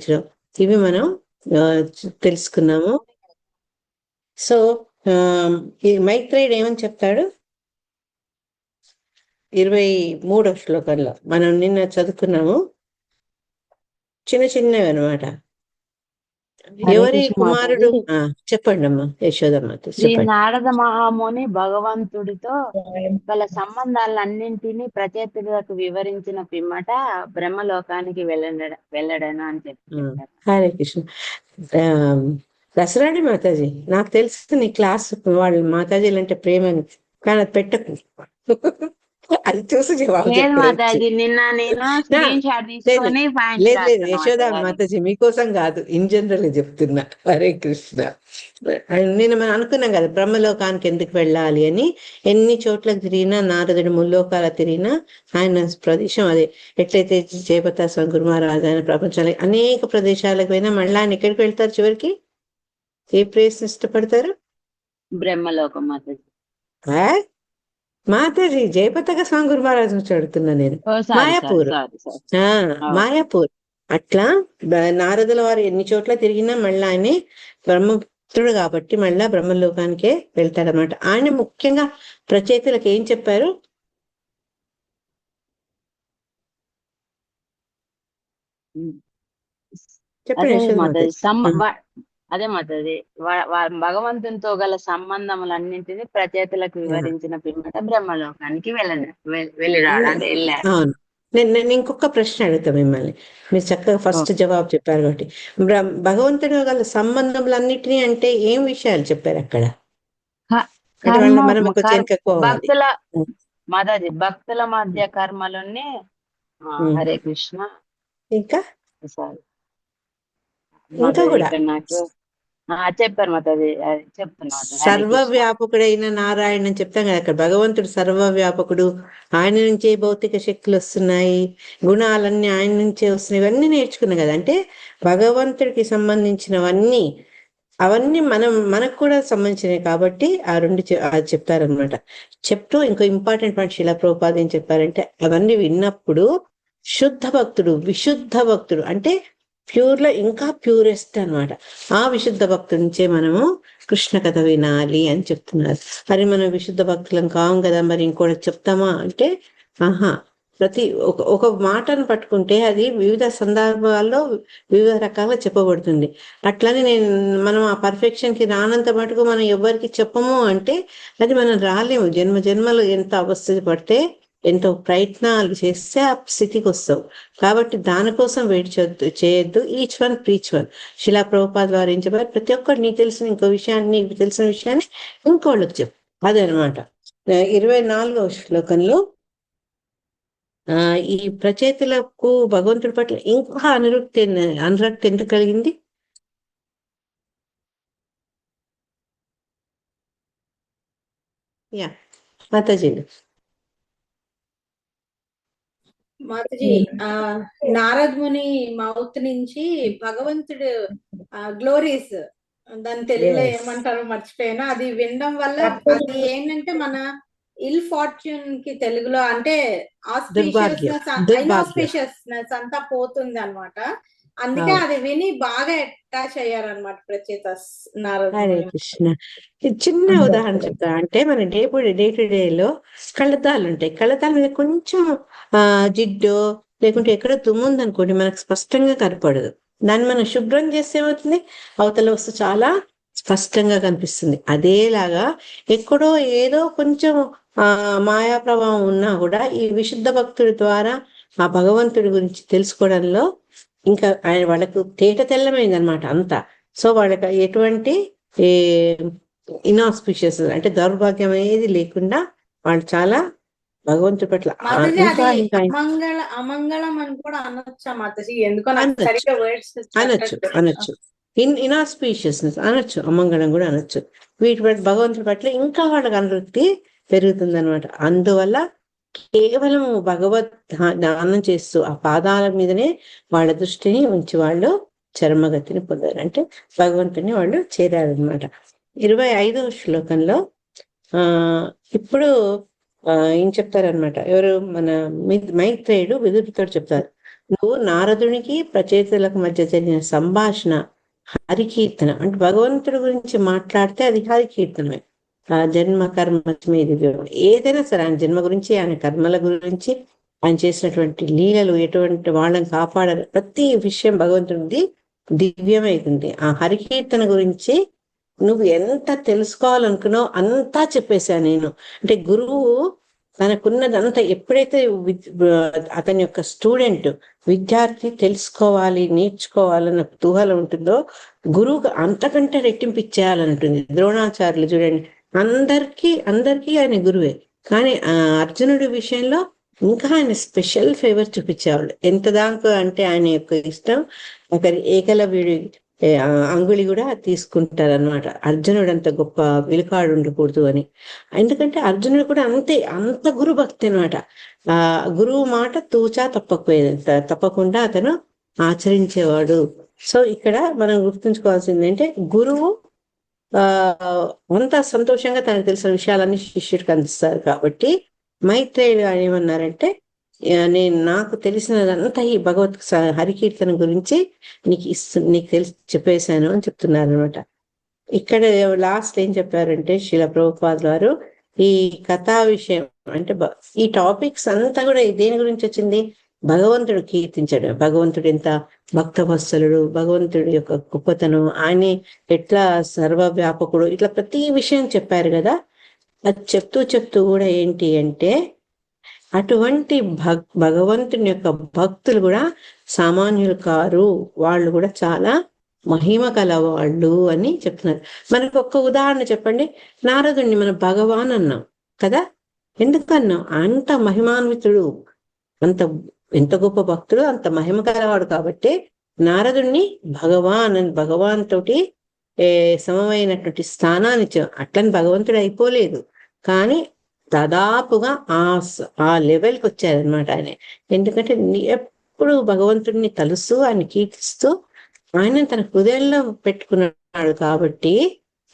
సంవత్సరం ఇవి మనం తెలుసుకున్నాము. సో ఈ మైత్రేయుడు ఏమని చెప్తాడు 23వ శ్లోకంలో మనం నిన్న చదువుకున్నాము. చిన్న చిన్నవి అనమాట. ఎవరి కుమారుడు? చెప్పండి అమ్మా యశోదమ్మ. శ్రీ నారద మహాముని భగవంతుడితో గల సంబంధాలన్నింటినీ ప్రచేతులకు వివరించిన పిమ్మట బ్రహ్మలోకానికి వెళ్ళడను అని చెప్పారు. హరే కృష్ణ. దసరాడి మాతాజీ, నాకు తెలుసు నీ క్లాస్ వాళ్ళు మాతాజీలు అంటే ప్రేమని, కానీ అది పెట్టకు. అది చూసి జవాబు లేదు యశోదా మాతాజీ మీకోసం కాదు, ఇన్ జనరల్ చెప్తున్నా. హరే కృష్ణ. నేను మనం అనుకున్నాం కదా బ్రహ్మలోకానికి ఎందుకు వెళ్ళాలి అని. ఎన్ని చోట్లకు తిరిగినా, నారదుడు ముల్లోకాల తిరిగినా ఆయన ప్రదేశం అదే. ఎట్లయితే జయపతా స్వామి గురు మహారాజ్ ఆయన ప్రపంచానికి అనేక ప్రదేశాలకు పోయినా మళ్ళీ ఆయన ఎక్కడికి వెళ్తారు చివరికి? ఏ ప్లేస్ ఇష్టపడతారు? బ్రహ్మలోకం. మాతాజీ జయపతాక స్వామి గురు మహారాజ్ నుంచి అడుగుతున్నా నేను. మాయాపూర్. మాయాపూర్. అట్లా నారదుల వారు ఎన్ని చోట్ల తిరిగినా మళ్ళీ ఆయన బ్రహ్మపుత్రుడు కాబట్టి మళ్ళా బ్రహ్మలోకానికే వెళ్తాడనమాట. ఆయన ముఖ్యంగా ప్రచేతులకు ఏం చెప్పారు? చెప్పండి. అదే మాతది భగవంతునితో గల సంబంధములన్నింటినీ ప్రచేతులకు వివరించిన పిమ్మట బ్రహ్మలోకానికి వెళ్ళి రావడానికి వెళ్ళారు. అవును. నేను ఇంకొక ప్రశ్న అడుగుతా మిమ్మల్ని. మీరు చక్కగా ఫస్ట్ జవాబు చెప్పారు కాబట్టి, భగవంతుడు గల సంబంధములన్నిటినీ అంటే ఏం విషయాలు చెప్పారు అక్కడ? భక్తుల మధ్య కర్మలుని. హరే కృష్ణ. ఇంకా కూడా చెప్పారు మాతది. చెప్తున్నా సర్వవ్యాపకుడైన నారాయణ చెప్తాం కదా అక్కడ. భగవంతుడు సర్వవ్యాపకుడు, ఆయన నుంచే భౌతిక శక్తులు వస్తున్నాయి, గుణాలన్నీ ఆయన నుంచే వస్తున్నాయి, ఇవన్నీ నేర్చుకున్నాం కదా. అంటే భగవంతుడికి సంబంధించినవన్నీ అవన్నీ మనకు కూడా సంబంధించినవి కాబట్టి ఆ రెండు అది చెప్తారనమాట. చెప్తూ ఇంకో ఇంపార్టెంట్ పాయింట్ శిలా ప్రభుపాద ఏం చెప్పారంటే, అవన్నీ విన్నప్పుడు శుద్ధ భక్తుడు, విశుద్ధ భక్తుడు అంటే ప్యూర్లో ఇంకా ప్యూరెస్ట్ అనమాట, ఆ విశుద్ధ భక్తుడి నుంచే మనము కృష్ణ కథ వినాలి అని చెప్తున్నారు. మరి మనం విశుద్ధ భక్తులం కావం కదా, మరి ఇంకోటి చెప్తామా అంటే ప్రతి ఒక మాటను పట్టుకుంటే అది వివిధ సందర్భాల్లో వివిధ రకాలుగా చెప్పబడుతుంది. అట్లని మనం ఆ పర్ఫెక్షన్కి రానంత మటుకు మనం ఎవరికి చెప్పము అంటే అది మనం రాలేము. జన్మ జన్మలు ఎంత అవస్థ పడితే, ఎంతో ప్రయత్నాలు చేస్తే ఆ స్థితికి వస్తావు. కాబట్టి దానికోసం వెయిట్ చేయొద్దు. Each one preach one. శిలా ప్రభుపాద వారు ఏం చెప్పారు? ప్రతి ఒక్కరు నీకు తెలిసిన ఇంకో విషయాన్ని, నీకు తెలిసిన విషయాన్ని ఇంకోళ్ళకి చెప్పు. అదనమాట. 24వ శ్లోకంలో ఈ ప్రచేతులకు భగవంతుడి పట్ల ఇంకా అనురక్తి ఎంత కలిగింది? మాతాజీలు. మాతాజీ, నారద్ ముని మౌత్ నుంచి భగవంతుడు గ్లోరీస్, దాని తెలుగులో ఏమంటారో మర్చిపోయాను, అది వినడం వల్ల అది ఏంటంటే మన ఇల్ ఫార్చ్యూన్ కి తెలుగులో అంటే ఆస్పిషియస్నెస్ అంతా పోతుంది అనమాట. అందుకే అది విని బాగా అటాచ్ అయ్యారనమాట ప్రచేతస్ నారద. హరే కృష్ణ. చిన్న ఉదాహరణ చెప్తా. అంటే మన డే టు డేలో కళ్ళద్దాలు ఉంటాయి. కళ్ళద్దాల మీద కొంచెం జిడ్డో లేకుంటే ఎక్కడో తుమ్ముంది అనుకోండి, మనకు స్పష్టంగా కనపడదు. దాన్ని మనం శుభ్రం చేస్తే ఏమవుతుంది? అవతల వస్తువు చాలా స్పష్టంగా కనిపిస్తుంది. అదేలాగా ఎక్కడో ఏదో కొంచెం మాయా ప్రభావం ఉన్నా కూడా ఈ విశుద్ధ భక్తుడి ద్వారా ఆ భగవంతుడి గురించి తెలుసుకోవడంలో ఇంకా ఆయన వాళ్ళకు తేట తెల్లమైంది అనమాట అంతా. సో వాళ్ళకి ఎటువంటి ఇన్ఆస్పిషియస్ అంటే దౌర్భాగ్యం అనేది లేకుండా వాళ్ళు చాలా భగవంతుడి పట్ల అమంగళం అని కూడా అనొచ్చు. ఇన్ఆస్పిషియస్నెస్ అనొచ్చు, అమంగళం కూడా అనొచ్చు. వీటి పట్ల భగవంతుడి పట్ల ఇంకా వాళ్ళకి అనురక్తి పెరుగుతుంది అనమాట. అందువల్ల కేవలం భగవద్ ధ్యానం చేస్తూ ఆ పాదాల మీదనే వాళ్ళ దృష్టిని ఉంచి వాళ్ళు చర్మగతిని పొందారు, అంటే భగవంతుని వాళ్ళు చేరారనమాట. 25వ శ్లోకంలో ఇప్పుడు ఏం చెప్తారనమాట, ఎవరు మన మైత్రేయుడు విదురుడితో చెప్తారు. నువ్వు నారదునికి ప్రచేతులకు మధ్య జరిగిన సంభాషణ హరికీర్తన అంటే భగవంతుడి గురించి మాట్లాడితే అది హరికీర్తనమే. ఆ జన్మ కర్మ మీద ఏదైనా సరే ఆయన జన్మ గురించి, ఆయన కర్మల గురించి, ఆయన చేసినటువంటి లీలలు, ఎటువంటి వాళ్ళని కాపాడారు, ప్రతి విషయం భగవంతుడిది దివ్యమైతుంది. ఆ హరికీర్తన గురించి నువ్వు ఎంత తెలుసుకోవాలనుకున్నావు అంతా చెప్పేశాను నేను. అంటే గురువు తనకున్నదంతా ఎప్పుడైతే అతని యొక్క స్టూడెంట్ విద్యార్థి తెలుసుకోవాలి, నేర్చుకోవాలన్న కుతూహలం ఉంటుందో గురువుకు అంతకంటే రెట్టింపు ఇచ్చేయాలంటుంది. ద్రోణాచార్యులు చూడండి, అందరికీ ఆయన గురువే, కానీ అర్జునుడి విషయంలో ఇంకా ఆయన స్పెషల్ ఫేవర్ చూపించేవాళ్ళు. ఎంత దాకా అంటే ఆయన యొక్క ఇష్టం ఒకరి ఏకలవ్యుడి అంగుళి కూడా తీసుకుంటారనమాట. అర్జునుడు అంత గొప్ప విలుకాడు ఉండకూడదు అని. ఎందుకంటే అర్జునుడు కూడా అంత గురు భక్తి అనమాట. ఆ గురువు మాట తూచా తప్పకుండా అతను ఆచరించేవాడు. సో ఇక్కడ మనం గుర్తుంచుకోవాల్సింది అంటే గురువు అంత సంతోషంగా తనకు తెలిసిన విషయాలన్నీ శిష్యుడికి అందిస్తారు. కాబట్టి మైత్రేయుడు ఏమన్నారంటే, నాకు తెలిసినదంతా ఈ హరికీర్తన గురించి నీకు తెలిసి చెప్పేశాను అని చెప్తున్నారు అనమాట. ఇక్కడ లాస్ట్ ఏం చెప్పారంటే శిల ప్రభుపాదుల వారు, ఈ కథా విషయం అంటే ఈ టాపిక్స్ అంతా కూడా దేని గురించి వచ్చింది? భగవంతుడు కీర్తించడం, భగవంతుడు ఎంత భక్తవత్సలుడు, భగవంతుడి యొక్క గొప్పతనం, ఆయన ఎట్లా సర్వవ్యాపకుడు, ఇట్లా ప్రతి విషయం చెప్పారు కదా. అది చెప్తూ కూడా ఏంటి అంటే అటువంటి భగవంతుని యొక్క భక్తులు కూడా సామాన్యులు కారు, వాళ్ళు కూడా చాలా మహిమ కలవాళ్ళు అని చెప్తున్నారు. మనకు ఒక్క ఉదాహరణ చెప్పండి. నారదుడిని మనం భగవాన్ అన్నాం కదా, ఎందుకన్నాం? అంత మహిమాన్వితుడు, ఎంత గొప్ప భక్తుడు, అంత మహిమ కలవాడు కాబట్టి నారదుడిని భగవాన్ తోటి సమమైనటువంటి స్థానాన్ని ఇచ్చాం. అట్లని భగవంతుడు అయిపోలేదు, కానీ దాదాపుగా ఆ లెవెల్కి వచ్చారనమాట ఆయన. ఎందుకంటే ఎప్పుడు భగవంతుడిని తలుస్తూ ఆయన కీర్తిస్తూ ఆయన తన హృదయంలో పెట్టుకున్నాడు కాబట్టి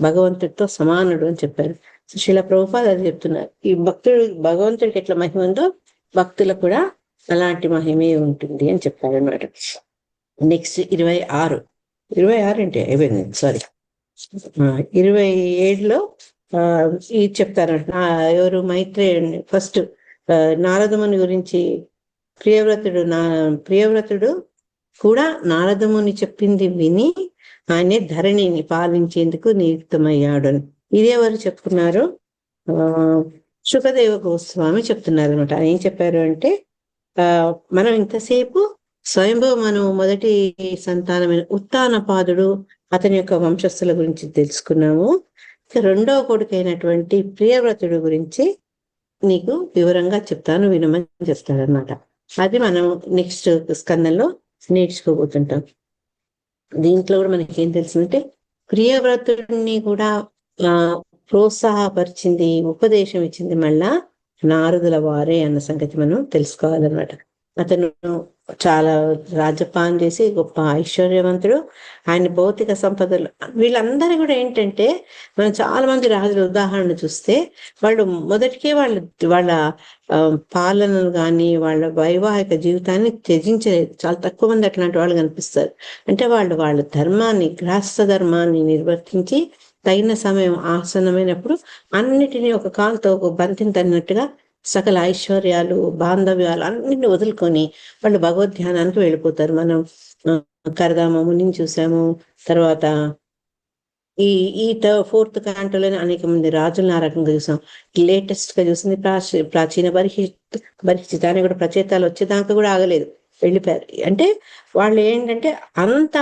భగవంతుడితో సమానుడు అని చెప్పారు. శ్రీల ప్రభుపాద అది చెప్తున్నారు. ఈ భగవంతుడికి ఎట్లా మహిమ ఉందో భక్తులకు కూడా అలాంటి మహిమే ఉంటుంది అని చెప్పారు అనమాట. నెక్స్ట్ 26 అంటే అయిపోయింది, సారీ 27లో ఇది చెప్తారు. ఎవరు? మైత్రేయుడిని ఫస్ట్ నారదముని గురించి ప్రియవ్రతుడు కూడా నారదముని చెప్పింది విని ఆయనే ధరణిని పాలించేందుకు నియుక్తమయ్యాడు అని. ఇదేవారు చెప్తున్నారు? శుకదేవ గోస్వామి చెప్తున్నారు అనమాట. ఆయన ఏం చెప్పారు అంటే, మనం ఇంతసేపు స్వయంభవ మనం మొదటి సంతానమైన ఉత్తానపాదుడు అతని యొక్క వంశస్థుల గురించి తెలుసుకున్నాము. రెండవ కొడుకైనటువంటి ప్రియవ్రతుడు గురించి నీకు వివరంగా చెప్తాను, వినమని చెప్తారనమాట. అది మనం నెక్స్ట్ స్కందంలో నేర్చుకోబోతుంటాం. దీంట్లో కూడా మనకి ఏం తెలిసిందంటే ప్రియవ్రతుడిని కూడా ప్రోత్సాహపరిచింది, ఉపదేశం ఇచ్చింది మళ్ళా నారదుల వారే అన్న సంగతి మనం తెలుసుకోవాలన్నమాట. అతను చాలా రాజ్యపాలన చేసి గొప్ప ఐశ్వర్యవంతుడు. ఆయన భౌతిక సంపదలు వీళ్ళందరూ కూడా ఏంటంటే, మనం చాలా మంది రాజుల ఉదాహరణ చూస్తే వాళ్ళు మొదటికే వాళ్ళ పాలనను కానీ వాళ్ళ వైవాహిక జీవితాన్ని త్యజించలేదు. చాలా తక్కువ మంది అట్లాంటి వాళ్ళు కనిపిస్తారు. అంటే వాళ్ళ ధర్మాన్ని, గృహస్థ ధర్మాన్ని నిర్వర్తించి తగిన సమయం ఆసన్నమైనప్పుడు అన్నిటినీ ఒక కాలుతో ఒక బంతిని తగినట్టుగా సకల ఐశ్వర్యాలు, బాంధవ్యాలు అన్నింటిని వదులుకొని వాళ్ళు భగవద్ధ్యానానికి వెళ్ళిపోతారు. మనం కరదామముని చూసాము. తర్వాత ఈ 4th కాంటోలోనే అనేక మంది రాజులను ఆ రకంగా చూసాం. లేటెస్ట్ గా చూసింది ప్రాచీన పరిస్థితి అని కూడా ప్రచేతాలు వచ్చేదాకా కూడా ఆగలేదు, వెళ్ళిపోయారు. అంటే వాళ్ళు ఏంటంటే అంత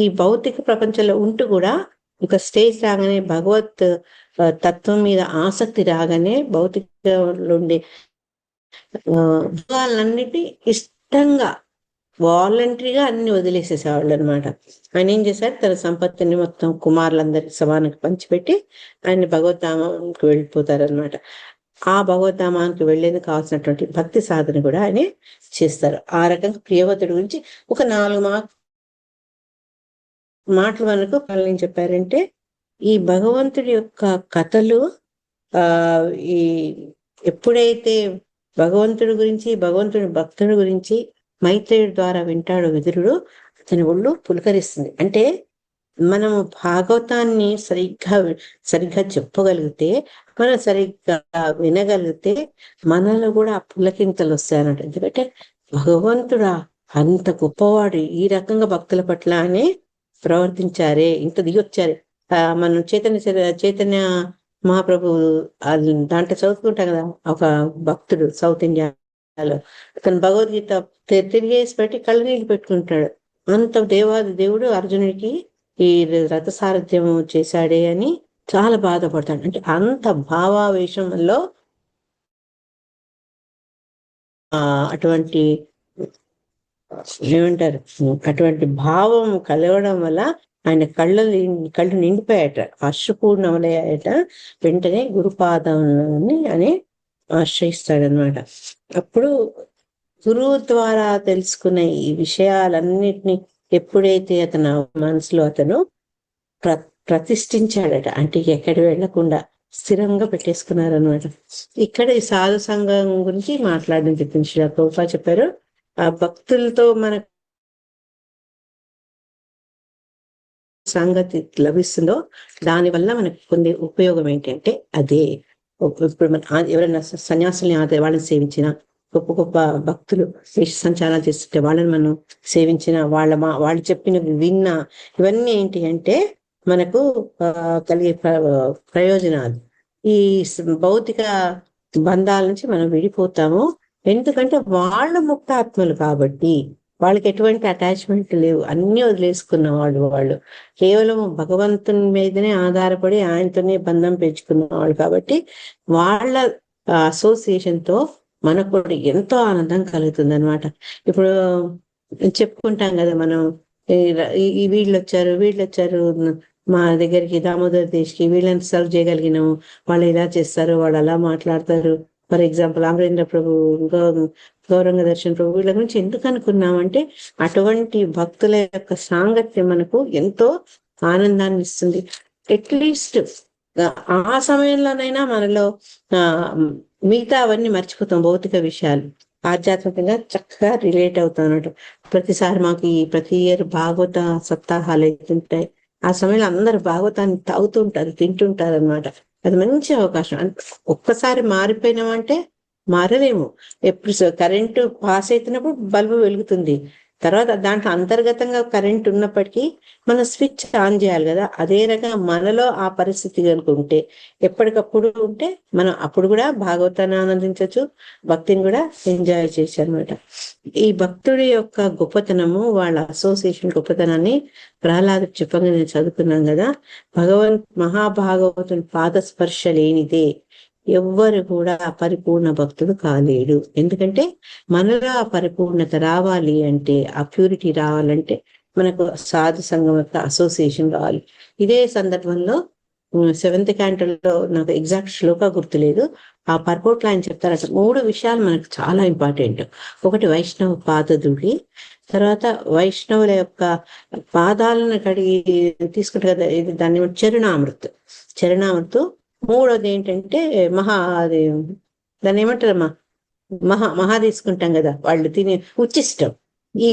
ఈ భౌతిక ప్రపంచంలో ఉంటూ కూడా ఒక స్టేజ్ రాగానే భగవత్ తత్వం మీద ఆసక్తి రాగానే భౌతికంలో ఉండే భోగాలన్నిటి ఇష్టంగా వాలంటరీగా అన్ని వదిలేసేసేవాళ్ళు అనమాట. ఆయన ఏం చేశారు? తన సంపత్తిని మొత్తం కుమారులందరికి సమానంగా పంచిపెట్టి ఆయన భగవద్ధామానికి వెళ్ళిపోతారనమాట. ఆ భగవద్ధామానికి వెళ్లేందుకు కావాల్సినటువంటి భక్తి సాధన కూడా ఆయన చేస్తారు. ఆ రకంగా ప్రియవ్రతుడి గురించి ఒక 4 మాటలు మనకు ఏం చెప్పారంటే, ఈ భగవంతుడి యొక్క కథలు ఈ ఎప్పుడైతే భగవంతుడి గురించి, భగవంతుడి భక్తుడి గురించి మైత్రేయుడి ద్వారా వింటాడు విదురుడు. అతని ఒళ్ళు పులకరిస్తుంది. అంటే మనము భాగవతాన్ని సరిగ్గా చెప్పగలిగితే, మనం సరిగ్గా వినగలిగితే మనలో కూడా ఆ పులకింతలు వస్తాయన్నమాట. ఎందుకంటే భగవంతుడా అంత గొప్పవాడు, ఈ రకంగా భక్తుల పట్ల అని ప్రవర్తించారే, ఇంత దిగొచ్చారే. మనం చైతన్య మహాప్రభు దాంట్లో చదువుకుంటాం కదా, ఒక భక్తుడు సౌత్ ఇండియాలో అతను భగవద్గీత తిరిగేసి పెట్టి కళ్ళు నీళ్ళు పెట్టుకుంటాడు. అంత దేవాది దేవుడు అర్జునుడికి ఈ రథసారథ్యం చేశాడే అని చాలా బాధపడతాడు. అంటే అంత భావావేశంలో అటువంటి ఏమంటారు, అటువంటి భావం కలగడం వల్ల ఆయన కళ్ళు నిండిపోయాట, అశ్రుపూర్ణములయ్యాయట. వెంటనే గురుపాదాన్ని అని ఆశ్రయిస్తాడనమాట. అప్పుడు గురువు ద్వారా తెలుసుకున్న ఈ విషయాలన్నిటినీ ఎప్పుడైతే అతను మనసులో అతను ప్రతిష్ఠించాడట, అంటే ఎక్కడి వెళ్లకుండా స్థిరంగా పెట్టేసుకున్నారనమాట. ఇక్కడ ఈ సాధు సంఘం గురించి మాట్లాడడం చెప్పింది శ్రీల ప్రభుపాద చెప్పారు. ఆ భక్తులతో మన సంగతి లభిస్తుందో దానివల్ల మనకు పొందే ఉపయోగం ఏంటంటే అదే. ఇప్పుడు మన ఎవరైనా సన్యాసుల్ని వాళ్ళని సేవించిన, గొప్ప గొప్ప భక్తులు దేశ సంచారాలు చేస్తుంటే వాళ్ళని మనం సేవించిన, వాళ్ళు చెప్పిన విన్న, ఇవన్నీ ఏంటి అంటే మనకు కలిగే ప్రయోజనాలు. ఈ భౌతిక బంధాల నుంచి మనం విడిపోతాము. ఎందుకంటే వాళ్ళు ముక్తాత్మలు కాబట్టి వాళ్ళకి ఎటువంటి అటాచ్మెంట్ లేవు, అన్ని వదిలేసుకున్న వాళ్ళు కేవలం భగవంతుని మీదనే ఆధారపడి ఆయనతోనే బంధం పెంచుకున్న వాళ్ళు కాబట్టి వాళ్ళ అసోసియేషన్ తో మనకు కూడా ఎంతో ఆనందం కలుగుతుంది అనమాట. ఇప్పుడు చెప్పుకుంటాం కదా మనం, వీళ్ళు వచ్చారు మా దగ్గరికి దామోదర్ దేశ్కి, వీళ్ళని సర్వ్ చేయగలిగినాము, వాళ్ళు ఇలా చేస్తారు, వాళ్ళు అలా మాట్లాడతారు. ఫర్ ఎగ్జాంపుల్ అమరేంద్ర ప్రభు, గౌరంగ దర్శన్ ప్రభు, వీళ్ళ గురించి ఎందుకు అనుకున్నామంటే అటువంటి భక్తుల యొక్క సాంగత్యం మనకు ఎంతో ఆనందాన్ని ఇస్తుంది. అట్లీస్ట్ ఆ సమయంలోనైనా మనలో మిగతా అవన్నీ మర్చిపోతాం, భౌతిక విషయాలు ఆధ్యాత్మికంగా చక్కగా రిలేట్ అవుతాం అన్నట్టు. ప్రతిసారి మాకు ప్రతి ఇయర్ భాగవత సప్తాహాలు అవుతుంటాయి. ఆ సమయంలో అందరు భాగవతాన్ని తాగుతుంటారు, తింటుంటారు అనమాట. అది మంచి అవకాశం. ఒక్కసారి మారిపోయినామంటే మారలేము. ఎప్పుడు కరెంటు పాస్ అవుతున్నప్పుడు బల్బు వెలుగుతుంది, తర్వాత దాంట్లో అంతర్గతంగా కరెంట్ ఉన్నప్పటికీ మనం స్విచ్ ఆన్ చేయాలి కదా. అదే రకంగా మనలో ఆ పరిస్థితి కనుక ఉంటే, ఎప్పటికప్పుడు ఉంటే మనం అప్పుడు కూడా భాగవతాన్ని ఆనందించవచ్చు, భక్తిని కూడా ఎంజాయ్ చేయొచ్చు అనమాట. ఈ భక్తుడి యొక్క గొప్పతనము, వాళ్ళ అసోసియేషన్ గొప్పతనాన్ని ప్రహ్లాదు చెప్పంగా నేను చదువుకున్నాం కదా. మహాభాగవతుని పాద స్పర్శ లేనిదే ఎవ్వరు కూడా పరిపూర్ణ భక్తుడు కాలేడు. ఎందుకంటే మనలో ఆ పరిపూర్ణత రావాలి అంటే, ఆ ప్యూరిటీ రావాలంటే మనకు సాధు సంఘం యొక్క అసోసియేషన్ కావాలి. ఇదే సందర్భంలో 7th క్యాంటోలో నాకు ఎగ్జాక్ట్ శ్లోక గుర్తులేదు, ఆ పర్పోర్ట్లో ఆయన చెప్తారు. అసలు 3 విషయాలు మనకు చాలా ఇంపార్టెంట్. ఒకటి వైష్ణవ పాదధూళి, తర్వాత వైష్ణవుల యొక్క పాదాలను కడిగి తీసుకుంటారు కదా, ఇది దాన్ని చరణామృతు. మూడోది ఏంటంటే దాన్ని ఏమంటారమ్మా, మహా తీసుకుంటాం కదా వాళ్ళు తినే ఉచ్చిష్టం. ఈ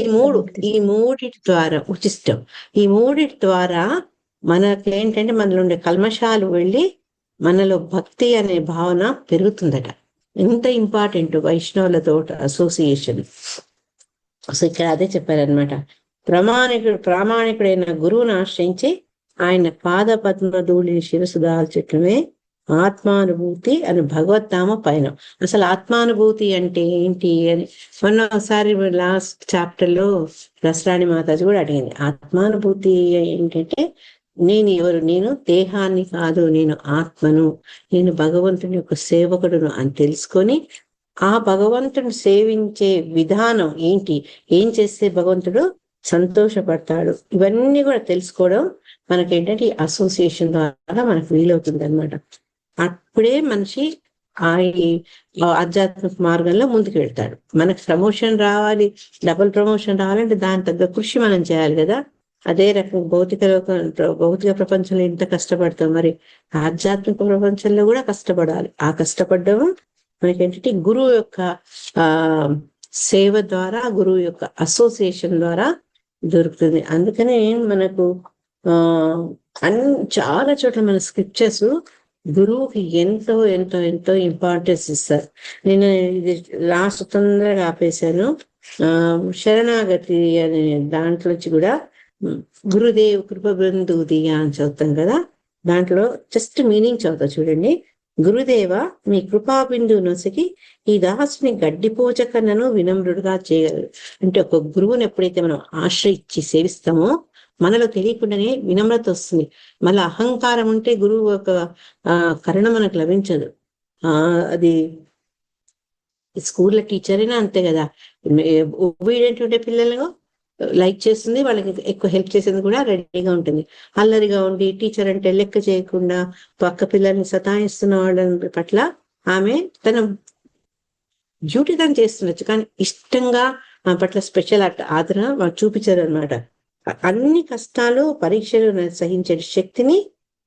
మూడిటి ద్వారా ఉచ్చిష్టం, ఈ మూడిటి ద్వారా మనకేంటంటే మనలో ఉండే కల్మషాలు వెళ్ళి మనలో భక్తి అనే భావన పెరుగుతుందట. ఎంత ఇంపార్టెంట్ వైష్ణవులతో అసోసియేషన్. సో ఇక్కడ అదే చెప్పారనమాట. ప్రామాణికుడైన గురువును ఆశ్రయించి ఆయన పాద పద్మధూళిని శిరసు దాల్చటమే ఆత్మానుభూతి అని భగవద్ధామ పైన. అసలు ఆత్మానుభూతి అంటే ఏంటి అని మొన్నసారి లాస్ట్ చాప్టర్ లో రసరాణి మాతాజీ కూడా అడిగింది. ఆత్మానుభూతి ఏంటంటే నేను దేహాన్ని కాదు, నేను ఆత్మను, నేను భగవంతుని యొక్క సేవకుడును అని తెలుసుకొని ఆ భగవంతుని సేవించే విధానం ఏంటి, ఏం చేస్తే భగవంతుడు సంతోషపడతాడు, ఇవన్నీ కూడా తెలుసుకోవడం మనకేంటంటే ఈ అసోసియేషన్ ద్వారా మనకు వీలవుతుంది అనమాట. అప్పుడే మనిషి ఆ ఆధ్యాత్మిక మార్గంలో ముందుకు వెళ్తాడు. మనకు ప్రమోషన్ రావాలి, డబుల్ ప్రమోషన్ రావాలంటే దాని తగ్గ కృషి మనం చేయాలి కదా. అదే రకం భౌతిక ప్రపంచంలో ఎంత కష్టపడతాం, మరి ఆధ్యాత్మిక ప్రపంచంలో కూడా కష్టపడాలి. ఆ కష్టపడడం మనకేంటంటే గురువు యొక్క ఆ సేవ ద్వారా, గురువు యొక్క అసోసియేషన్ ద్వారా దొరుకుతుంది. అందుకనే మనకు ఆ చాలా చోట్ల మన స్క్రిప్చర్స్ గురువుకి ఎంతో ఎంతో ఎంతో ఇంపార్టెన్స్ ఇస్తారు. నేను ఇది లాస్ట్ తొందరగా ఆపేశాను. శరణాగతి అనే దాంట్లోంచి కూడా గురుదేవ్ కృప బృందుదియా అని చదువుతాం కదా, దాంట్లో జస్ట్ మీనింగ్ చదువుతా చూడండి. గురుదేవ మీ కృపా బిందువు నొసగి ఈ దాసుని గడ్డిపోచ కన్నను వినమ్రుడుగా చేయగలరు. అంటే ఒక గురువుని ఎప్పుడైతే మనం ఆశ్రయించి సేవిస్తామో మనలో తెలియకుండానే వినమ్రత వస్తుంది. మళ్ళీ అహంకారం ఉంటే గురువు ఒక కరుణ మనకు లభించదు. అది స్కూల్లో టీచర్ అయినా అంతే కదా, ఒబీడియంట్ ఉంటే పిల్లలు లైక్ చేస్తుంది, వాళ్ళకి ఎక్కువ హెల్ప్ చేసేది కూడా రెడీగా ఉంటుంది. అల్లరిగా ఉండి టీచర్ అంటే లెక్క చేయకుండా పక్క పిల్లల్ని సతాయిస్తున్న వాళ్ళ పట్ల ఆమె తన డ్యూటీ తను చేస్తుండొచ్చు, కానీ ఇష్టంగా ఆ పట్ల స్పెషల్ ఆదరణ వాళ్ళు చూపించారు అనమాట. అన్ని కష్టాలు పరీక్షలు సహించే శక్తిని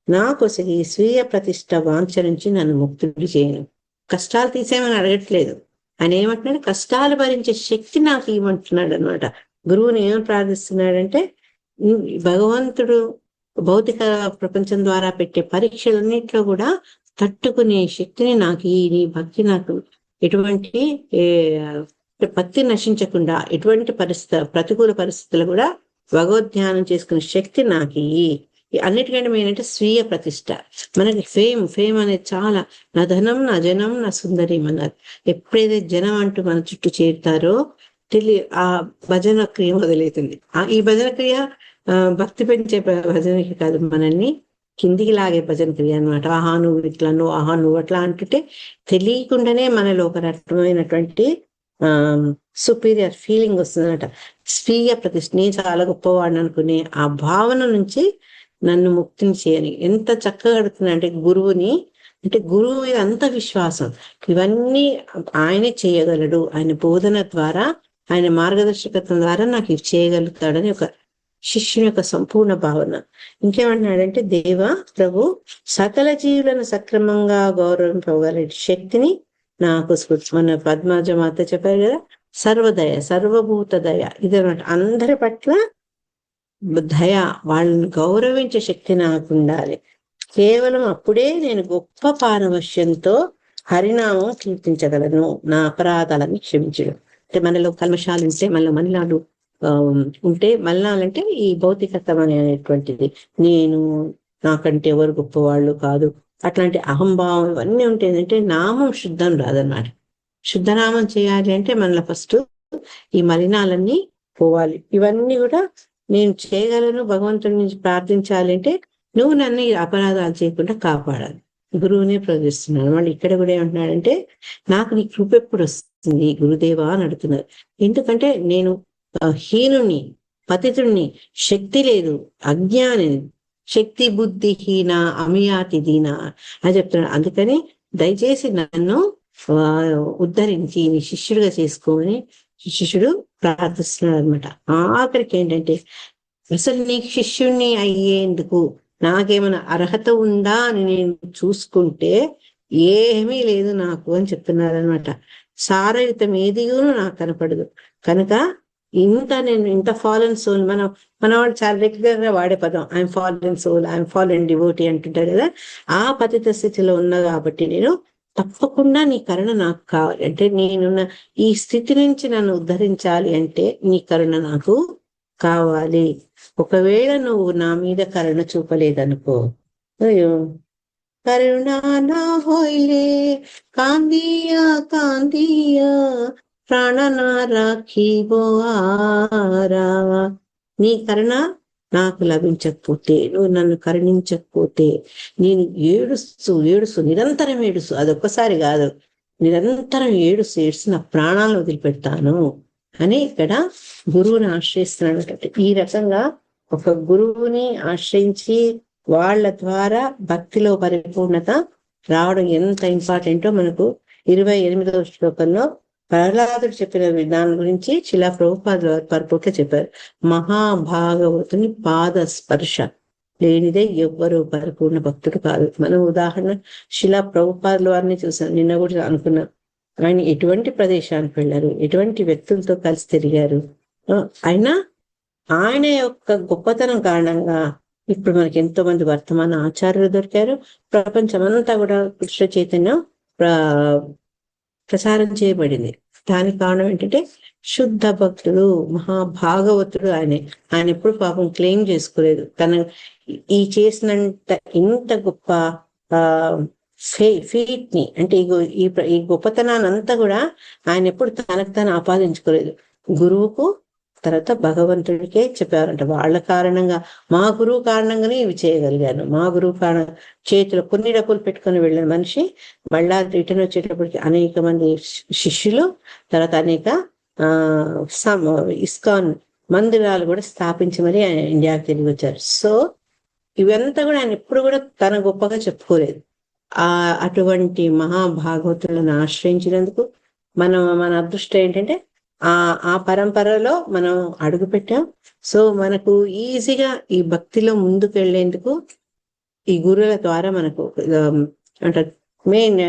నాకోసం ఈ స్వీయ ప్రతిష్ట వాంఛ నుంచి నన్ను ముక్తుడి చేయను. కష్టాలు తీసేమని అడగట్లేదు, ఆయన ఏమంటున్నాడు, కష్టాలు భరించే శక్తి నాకు ఇవ్వమంటున్నాడు అనమాట. గురువుని ఏమని ప్రార్థిస్తున్నాడంటే, భగవంతుడు భౌతిక ప్రపంచం ద్వారా పెట్టే పరీక్షలన్నింటిలో కూడా తట్టుకునే శక్తిని నాకు నీ భక్తి నాకు ఎటువంటి భక్తి నశించకుండా ఎటువంటి ప్రతికూల పరిస్థితులు కూడా భగవద్ధ్యానం చేసుకునే శక్తి నాకు అన్నిటికంటే ఏంటంటే స్వీయ ప్రతిష్ట. మనకి ఫేమ్ అనేది చాలా, నా ధనం నా జనం నా సుందరి అన్నారు. ఎప్పుడైతే జనం అంటూ మన చుట్టూ చేరుతారో ఆ భజన క్రియ మొదలవుతుంది. ఈ భజన క్రియ భక్తి పెంచే భజనకి కాదు, మనల్ని కిందికి లాగే భజన క్రియ అనమాట. ఆహా నువ్వు ఇట్లా, నువ్వు ఆహా నువ్వు అట్లా అంటుంటే తెలియకుండానే మనలో ఒక రకమైనటువంటి సుపీరియర్ ఫీలింగ్ వస్తుందన్నమాట. స్వీయ ప్రతిష్ఠ, నేను చాలా గొప్పవాడిని అనుకునే ఆ భావన నుంచి నన్ను ముక్తిని చేయని ఎంత చక్కగా అడుగుతున్నా అంటే గురువుని, అంటే గురువు మీద అంత విశ్వాసం, ఇవన్నీ ఆయనే చేయగలడు, ఆయన బోధన ద్వారా ఆయన మార్గదర్శకత్వం ద్వారా నాకు ఇవి చేయగలుగుతాడని ఒక శిష్యుని యొక్క సంపూర్ణ భావన. ఇంకేమంటున్నాడంటే, దేవ ప్రభు సకల జీవులను సక్రమంగా గౌరవింపగల శక్తిని నాకు మన పద్మజ మాత చెప్పారు కదా, సర్వదయ సర్వభూత దయ ఇదనమాట. అందరి పట్ల దయ, వాళ్ళని గౌరవించే శక్తి నాకు ఉండాలి. కేవలం అప్పుడే నేను గొప్ప పారవశ్యంతో హరినామం కీర్తించగలను, నా అపరాధాలని క్షమించడం. అంటే మనలో కల్మషాలు ఉంటే, మనలో మలినాలు ఉంటే, మలినాలంటే ఈ భౌతికత్వం అనేటువంటిది, నేను నాకంటే ఎవరు గొప్పవాళ్ళు కాదు, అట్లాంటి అహంభావం ఇవన్నీ ఉంటే ఏంటంటే నామం శుద్ధం రాదన్నమాట. శుద్ధనామం చేయాలి అంటే మనలో ఫస్ట్ ఈ మలినాలన్నీ పోవాలి. ఇవన్నీ కూడా నేను చేయగలను, భగవంతుడి నుంచి ప్రార్థించాలి అంటే నువ్వు నన్ను ఈ అపరాధాలు చేయకుండా కాపాడాలి. గురువునే ప్రవేశిస్తున్నాడు. మళ్ళీ ఇక్కడ కూడా ఏమంటున్నాడంటే, నాకు నీ కృప ఎప్పుడు వస్తుంది గురుదేవా అని అడుగుతున్నారు. ఎందుకంటే నేను హీనుని, పతితుడిని, శక్తి లేదు, అజ్ఞాని, శక్తి బుద్ధిహీన అమియాతి దీన అని చెప్తున్నాడు. అందుకని దయచేసి నన్ను ఉద్ధరించి నీ శిష్యుడిగా చేసుకోమని శిష్యుడు ప్రార్థిస్తున్నాడు అనమాట. ఆఖరికి ఏంటంటే, అసలు నీకు శిష్యుడిని అయ్యేందుకు నాకేమైనా అర్హత ఉందా అని నేను చూసుకుంటే ఏమీ లేదు నాకు అని చెప్తున్నారు అనమాట. సారయుతం ఏదిగును నాకు కనపడదు. కనుక నేను ఇంత ఫాలెన్ సోల్, మన వాళ్ళు చాలా రెగ్యులర్ గా వాడే పదం I'm fallen soul, I'm fallen devotee అంటుంటారు కదా. ఆ పతిత స్థితిలో ఉన్నా కాబట్టి నేను తప్పకుండా నీ కరుణ నాకు కావాలి. అంటే నేనున్న ఈ స్థితి నుంచి నన్ను ఉద్ధరించాలి అంటే నీ కరుణ నాకు కావాలి. ఒకవేళ నువ్వు నా మీద కరుణ చూపలేదనుకో, కరుణా నా హోయిలే కాందియా కాందియా ప్రాణనా రాఖీవో ఆరా, నీ కరుణ నాకు లభించకపోతే, నువ్వు నన్ను కరుణించకపోతే నేను ఏడుస్తూ నిరంతరం ఏడుస్తూ, అదొక్కసారి కాదు, నిరంతరం ఏడుస్తూ నా ప్రాణాలను వదిలిపెడతాను అని ఇక్కడ గురువుని ఆశ్రయిస్తున్నాడు. ఈ రకంగా ఒక గురువుని ఆశ్రయించి వాళ్ళ ద్వారా భక్తిలో పరిపూర్ణత రావడం ఎంత ఇంపార్టెంటో మనకు 28వ శ్లోకంలో ప్రహ్లాదుడు చెప్పిన దాని గురించి శిలా ప్రభుపాదుల పరపుట్ల చెప్పారు. మహాభాగవతుని పాద స్పర్శ లేనిదే ఎవ్వరు పరిపూర్ణ భక్తుడు కాదు. మనం ఉదాహరణ శిలా ప్రభుపాదుల వారిని చూసాం, నిన్న కూడా అనుకున్నాం. ఆయన ఎటువంటి ప్రదేశానికి వెళ్ళారు, ఎటువంటి వ్యక్తులతో కలిసి తిరిగారు. అయినా ఆయన యొక్క గొప్పతనం కారణంగా ఇప్పుడు మనకి ఎంతో మంది వర్తమాన ఆచార్యులు దొరికారు. ప్రపంచమంతా కూడా కృష్ణ చైతన్యం ప్రసారం చేయబడింది. దానికి కారణం ఏంటంటే శుద్ధ భక్తుడు, మహాభాగవతుడు ఆయన ఎప్పుడు పాపం క్లెయిమ్ చేసుకోలేదు. తన ఈ చేసినంత ఇంత గొప్ప ఫీట్ ని, అంటే ఈ గొప్పతనాన్ని అంతా కూడా ఆయన ఎప్పుడు తనకు తాను ఆపాదించుకోలేదు. గురువుకు, తర్వాత భగవంతుడికే చెప్పారంట. వాళ్ళ కారణంగా, మా గురువు కారణంగానే ఇవి చేయగలిగాను. మా గురువు కారణం చేతిలో కొన్ని డబ్బులు పెట్టుకొని వెళ్ళిన మనిషి మళ్ళా రిటర్న్ వచ్చేటప్పటికి అనేక మంది శిష్యులు, తర్వాత అనేక ఇస్కాన్ మందిరాలు కూడా స్థాపించి మరి ఆయన ఇండియాకి తిరిగి వచ్చారు. సో ఇవంతా కూడా ఆయన ఎప్పుడు కూడా తన గొప్పగా చెప్పుకోలేదు. అటువంటి మహాభాగవతులను ఆశ్రయించినందుకు మన అదృష్టం ఏంటంటే ఆ పరంపరలో మనం అడుగు పెట్టాం. సో మనకు ఈజీగా ఈ భక్తిలో ముందుకు వెళ్లేందుకు ఈ గురువుల ద్వారా మనకు అంటే మెయిన్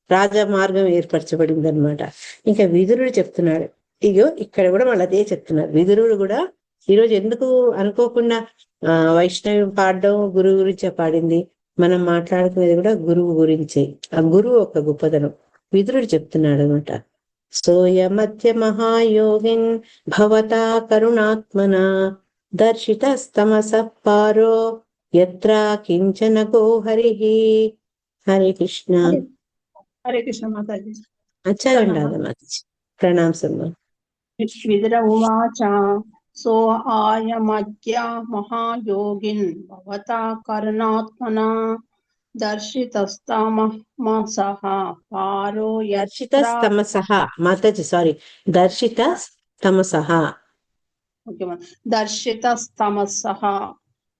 రాజా మార్గం ఏర్పరచబడింది అనమాట. ఇంకా విదురుడు చెప్తున్నాడు, ఇగో ఇక్కడ కూడా మళ్ళీ అదే చెప్తున్నారు. విదురుడు కూడా ఈరోజు ఎందుకు అనుకోకుండా వైష్ణవి పాడడం గురువు గురించే పాడింది. మనం మాట్లాడుకునేది కూడా గురువు గురించి. ఆ గురువు ఒక గొప్పతనం విదురుడు చెప్తున్నాడు అనమాట. సోయమధ్య మహాయోగిన్ భవతా కరుణాత్మనా దర్శితస్తమసః పారో యత్ర కించన గో హరి. హరే కృష్ణ. హరే కృష్ణ మాతాజీ. చదవండి మాతాజీ. ప్రణామ సమ్మ. విదుర ఉవాచ so ఆయమద్య మహాయోగిన్ భవతా కరుణాత్మనా దర్శితస్తమసః Paro దర్శితస్తమసః. Mataji sorry, దర్శితస్తమసః. Okay, దర్శితస్తమసః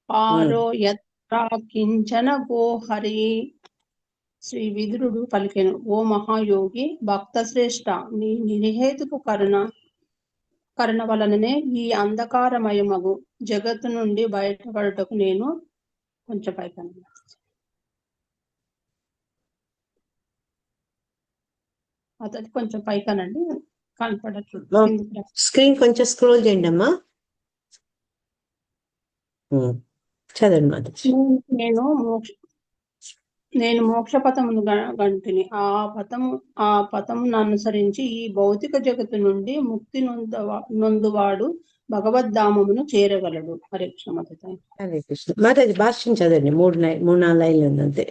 Paro యత్ర కించన go Hari. Shri విదురుడు పలికెను, ఓ మహాయోగి, భక్త శ్రేష్ఠ, నీ నిర్హేతుక కరుణ వలననే ఈ అంధకారమయమగు జగత్తు నుండి బయటపడుటకు నేను కొంచెం పైకనండి. అతడి కొంచెం పైకనండి, కనపడట్లేదు. స్క్రీన్ కొంచెం స్క్రోల్ చేయండి అమ్మా. చదవండి మాతాజీ. నేను మోక్ష పథమును గంటిని. ఆ పథమును అనుసరించి ఈ భౌతిక జగత్తు నుండి ముక్తి నొందువాడు భగవద్ధామమును చేరగలడు. హరే కృష్ణ మాతాజీ. హరే కృష్ణ మాతాజీ. భాష్యం చదవండి. 3-4 లైన్లు ఉంది అంతే.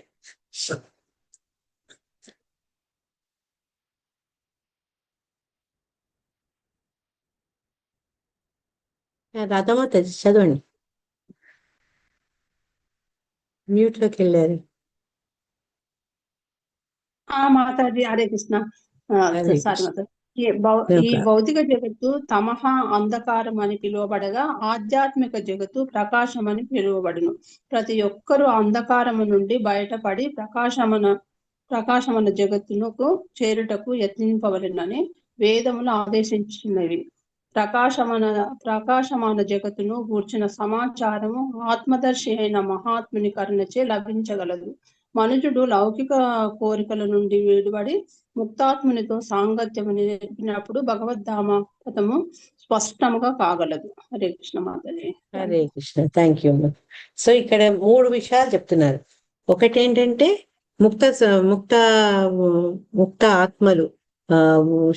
రాధమాతాజీ చదవండి. మ్యూట్ లోకి వెళ్ళారు. మాతాజీ. హరే కృష్ణ. సారీ మాతాజీ. ఈ భౌతిక జగత్తు తమహ అంధకారం అని పిలువబడగా ఆధ్యాత్మిక జగత్తు ప్రకాశం అని పిలువబడును. ప్రతి ఒక్కరూ అంధకారము నుండి బయటపడి ప్రకాశమన జగత్తునకు చేరుటకు యత్నింపవలెనని వేదములు ఆదేశించినవి. ప్రకాశమాన జగత్తును గూర్చిన సమాచారము ఆత్మదర్శి అయిన మహాత్ముని కరుణచే లభించగలదు. మనుజుడు లౌకిక కోరికల నుండి విడిపడి ముక్తాత్మునితో సాంగత్యము నేర్పినప్పుడు భగవద్ధామ పదము స్పష్టముగా కాగలదు. హరే కృష్ణ మాతాజీ. Hare Krishna. Thank you. So ఇక్కడ 3 విషయాలు చెప్తున్నారు. ఒకటి ఏంటంటే ముక్త ఆత్మలు,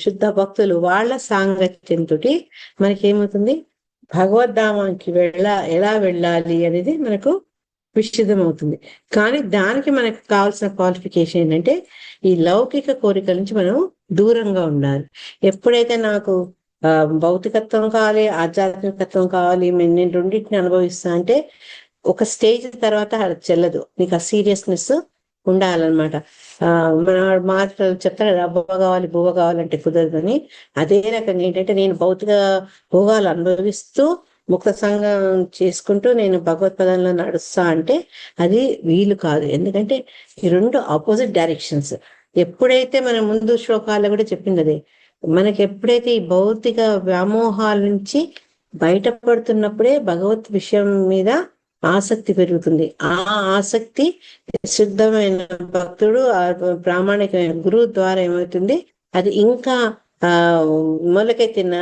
శుద్ధ భక్తులు, వాళ్ళ సాంగత్యంతో మనకేమవుతుంది, భగవద్ధామానికి ఎలా వెళ్ళాలి అనేది మనకు విషిదం అవుతుంది. కానీ దానికి మనకు కావాల్సిన క్వాలిఫికేషన్ ఏంటంటే ఈ లౌకిక కోరికల నుంచి మనం దూరంగా ఉండాలి. ఎప్పుడైతే నాకు భౌతికత్వం కావాలి, ఆధ్యాత్మికత్వం కావాలి, నేను రెండింటిని అనుభవిస్తా అంటే ఒక స్టేజ్ తర్వాత అది చెల్లదు. నీకు ఆ సీరియస్నెస్ ఉండాలన్నమాట. మన మాటలు చెప్తారు కదా, బువ్వ కావాలి బువ్వ కావాలంటే కుదరదని. అదే రకంగా ఏంటంటే నేను భౌతిక భోగాలు అనుభవిస్తూ ముక్త సంఘం చేసుకుంటూ నేను భగవత్పదంలో నడుస్తా అంటే అది వీలు కాదు. ఎందుకంటే ఈ 2 ఆపోజిట్ డైరెక్షన్స్. ఎప్పుడైతే మన ముందు శ్లోకాల్లో కూడా చెప్పింది అదే, మనకి ఎప్పుడైతే ఈ భౌతిక వ్యామోహాల నుంచి బయటపడుతున్నప్పుడే భగవత్ విషయం మీద ఆసక్తి పెరుగుతుంది. ఆ ఆసక్తి శుద్ధమైన భక్తుడు, ప్రామాణికమైన గురువు ద్వారా ఏమవుతుంది, అది ఇంకా ఆ మొలకెత్తిన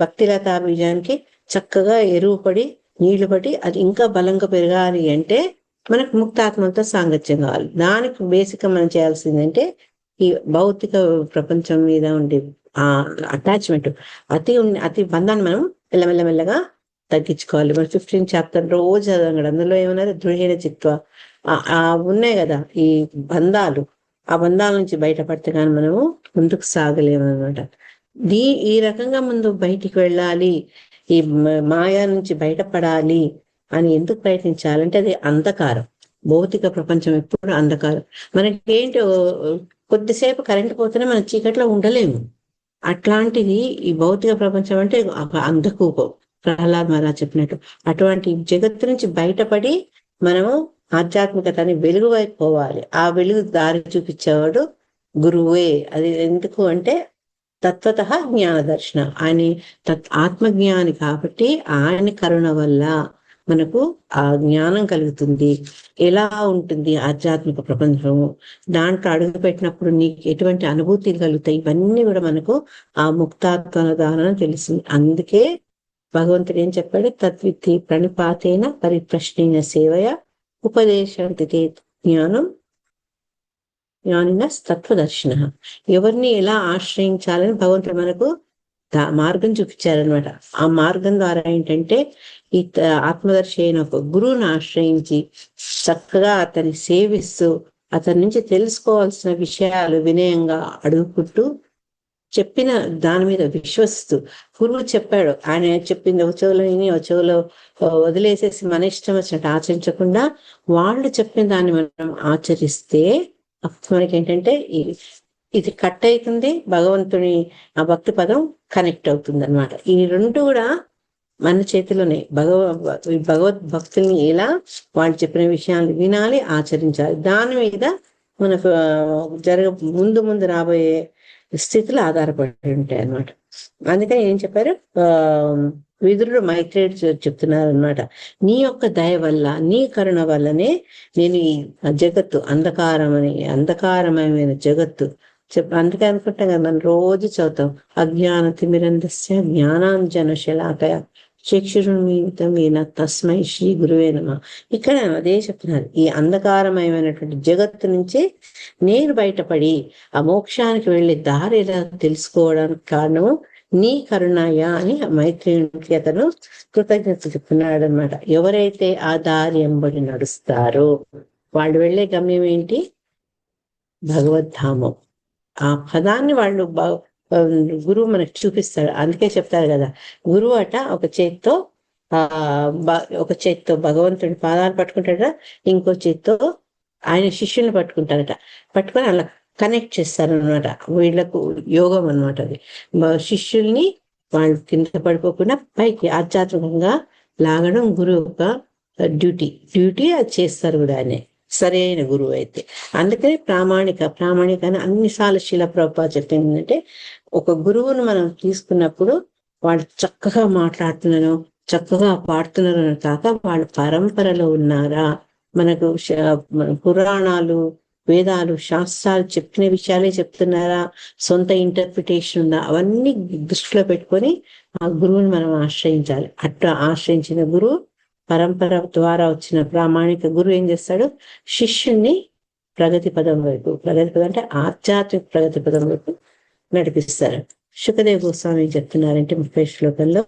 భక్తిలతా బీజానికి చక్కగా ఎరువు పడి నీళ్లు పడి అది ఇంకా బలంగా పెరగాలి అంటే మనకు ముక్తాత్మలతో సాంగత్యం కావాలి. దానికి బేసిక్ మనం చేయాల్సిందంటే ఈ భౌతిక ప్రపంచం మీద ఉండే ఆ అటాచ్మెంట్, అతి బంధాన్ని మనం మెల్లమెల్లమెల్లగా తగ్గించుకోవాలి. మరి 15th చాప్టర్ రోజు చదవండి. అందులో ఏమన్నారు, దృఢీన చిత్వ ఉన్నాయి కదా ఈ బంధాలు. ఆ బంధాల నుంచి బయటపడితే కానీ మనము ముందుకు సాగలేము అనమాట. ఈ రకంగా ముందు బయటికి వెళ్ళాలి, ఈ మాయా నుంచి బయటపడాలి అని ఎందుకు ప్రయత్నించాలంటే అది అంధకారం. భౌతిక ప్రపంచం ఎప్పుడు అంధకారం. మనకేంటి కొద్దిసేపు కరెంట్ పోతేనే మనం చీకట్లో ఉండలేము. అట్లాంటిది ఈ భౌతిక ప్రపంచం అంటే ఒక అంధకూపం, ప్రహ్లాద్ మహారాజ్ చెప్పినట్టు. అటువంటి జగత్తు నుంచి బయటపడి మనము ఆధ్యాత్మికతని వెలుగు వైపు పోవాలి. ఆ వెలుగు దారి చూపించేవాడు గురువే. అది ఎందుకు అంటే తత్వత జ్ఞాన దర్శనం. ఆయన ఆత్మజ్ఞాని కాబట్టి ఆయన కరుణ వల్ల మనకు ఆ జ్ఞానం కలుగుతుంది. ఎలా ఉంటుంది ఆధ్యాత్మిక ప్రపంచము, దాంట్లో అడుగు పెట్టినప్పుడు నీకు ఎటువంటి అనుభూతులు కలుగుతాయి, ఇవన్నీ కూడా మనకు ఆ ముక్తాత్మ దానం తెలుస్తుంది. అందుకే భగవంతుడు ఏం చెప్పాడు, తద్విత్తి ప్రణిపాతేన పరిప్రశ్న సేవయ ఉపదేశంతి జ్ఞానం జ్ఞానిన తత్వదర్శన. ఎవరిని ఎలా ఆశ్రయించాలని భగవంతుడు మనకు మార్గం చూపించారనమాట. ఆ మార్గం ద్వారా ఏంటంటే ఈ ఆత్మదర్శి అయిన ఒక గురువుని ఆశ్రయించి చక్కగా అతన్ని సేవిస్తూ అతని నుంచి తెలుసుకోవాల్సిన విషయాలు వినయంగా అడుగుకుంటూ చెప్పిన దాని మీద విశ్వసిస్తూ, గురువు చెప్పాడు ఆయన చెప్పింది ఒక చెవులో విని ఒక చెవులో వదిలేసేసి మన ఇష్టం వచ్చినట్టు ఆచరించకుండా వాళ్ళు చెప్పిన దాన్ని మనం ఆచరిస్తే మనకి ఏంటంటే ఇది కట్ అవుతుంది, భగవంతుని ఆ భక్తి పదం కనెక్ట్ అవుతుంది అనమాట. ఈ రెండు కూడా మన చేతిలోనే. భగవద్ భక్తుల్ని ఎలా వాళ్ళు చెప్పిన విషయాలు వినాలి, ఆచరించాలి. దాని మీద మనకు ముందు రాబోయే స్థితులు ఆధారపడి ఉంటాయి అన్నమాట. అందుకని ఏం చెప్పారు, విదురుడు మైత్రేయుడు చెప్తున్నారు అనమాట, నీ యొక్క దయ వల్ల నీ కరుణ వల్లనే నేను ఈ జగత్తు అంధకారమైన జగత్తు అందుకే అనుకుంటాం కదా, మనం రోజు చదువుతాం, అజ్ఞాన తిమిరంధస్య జ్ఞానాంజన శలాకయ చక్షురుమీన తస్మై శ్రీ గురువే నమః. ఇక్కడ అదే చెప్తున్నారు, ఈ అంధకారమయమైనటువంటి జగత్తు నుంచి నేను బయటపడి ఆ మోక్షానికి వెళ్ళే దారి ఎలా తెలుసుకోవడానికి కారణము నీ కరుణాయ అని మైత్రేయునికి అతను కృతజ్ఞత చెప్తున్నాడు అనమాట. ఎవరైతే ఆ దారి ఎంబడి నడుస్తారో వాళ్ళు వెళ్ళే గమ్యం ఏంటి, భగవద్ధామం. ఆ పదాన్ని వాళ్ళు గురువు మనకు చూపిస్తాడు. అందుకే చెప్తారు కదా, గురువు అట ఒక చేత్తో భగవంతుడి పాదాలు పట్టుకుంటాడట, ఇంకో చేత్తో ఆయన శిష్యుల్ని పట్టుకుంటారట. పట్టుకొని అలా కనెక్ట్ చేస్తారనమాట. వీళ్ళకు యోగం అనమాట అది. శిష్యుల్ని వాళ్ళు కింద పడిపోకుండా పైకి ఆధ్యాత్మికంగా లాగడం గురువు యొక్క డ్యూటీ అది చేస్తారు కూడా ఆయనే, సరైన గురువు అయితే. అందుకని ప్రామాణిక అని అన్నిసార్లు శీల ప్రభుపాద చెప్పింది అంటే, ఒక గురువును మనం తీసుకున్నప్పుడు వాళ్ళు చక్కగా మాట్లాడుతున్నారో చక్కగా పాడుతున్నారో కాక వాళ్ళు పరంపరలో ఉన్నారా, మనకు పురాణాలు వేదాలు శాస్త్రాలు చెప్పిన విషయాలే చెప్తున్నారా, సొంత ఇంటర్ప్రిటేషన్ ఉందా, అవన్నీ దృష్టిలో పెట్టుకొని ఆ గురువుని మనం ఆశ్రయించాలి. అట్లా ఆశ్రయించిన గురువు, పరంపర ద్వారా వచ్చిన ప్రామాణిక గురువు ఏం చేస్తాడు, శిష్యుణ్ణి ప్రగతి పదం అంటే ఆధ్యాత్మిక ప్రగతి పదం వైపు నడిపిస్తారు. శుకదేవ్ గోస్వామి చెప్తున్నారంటే 30వ శ్లోకంలో,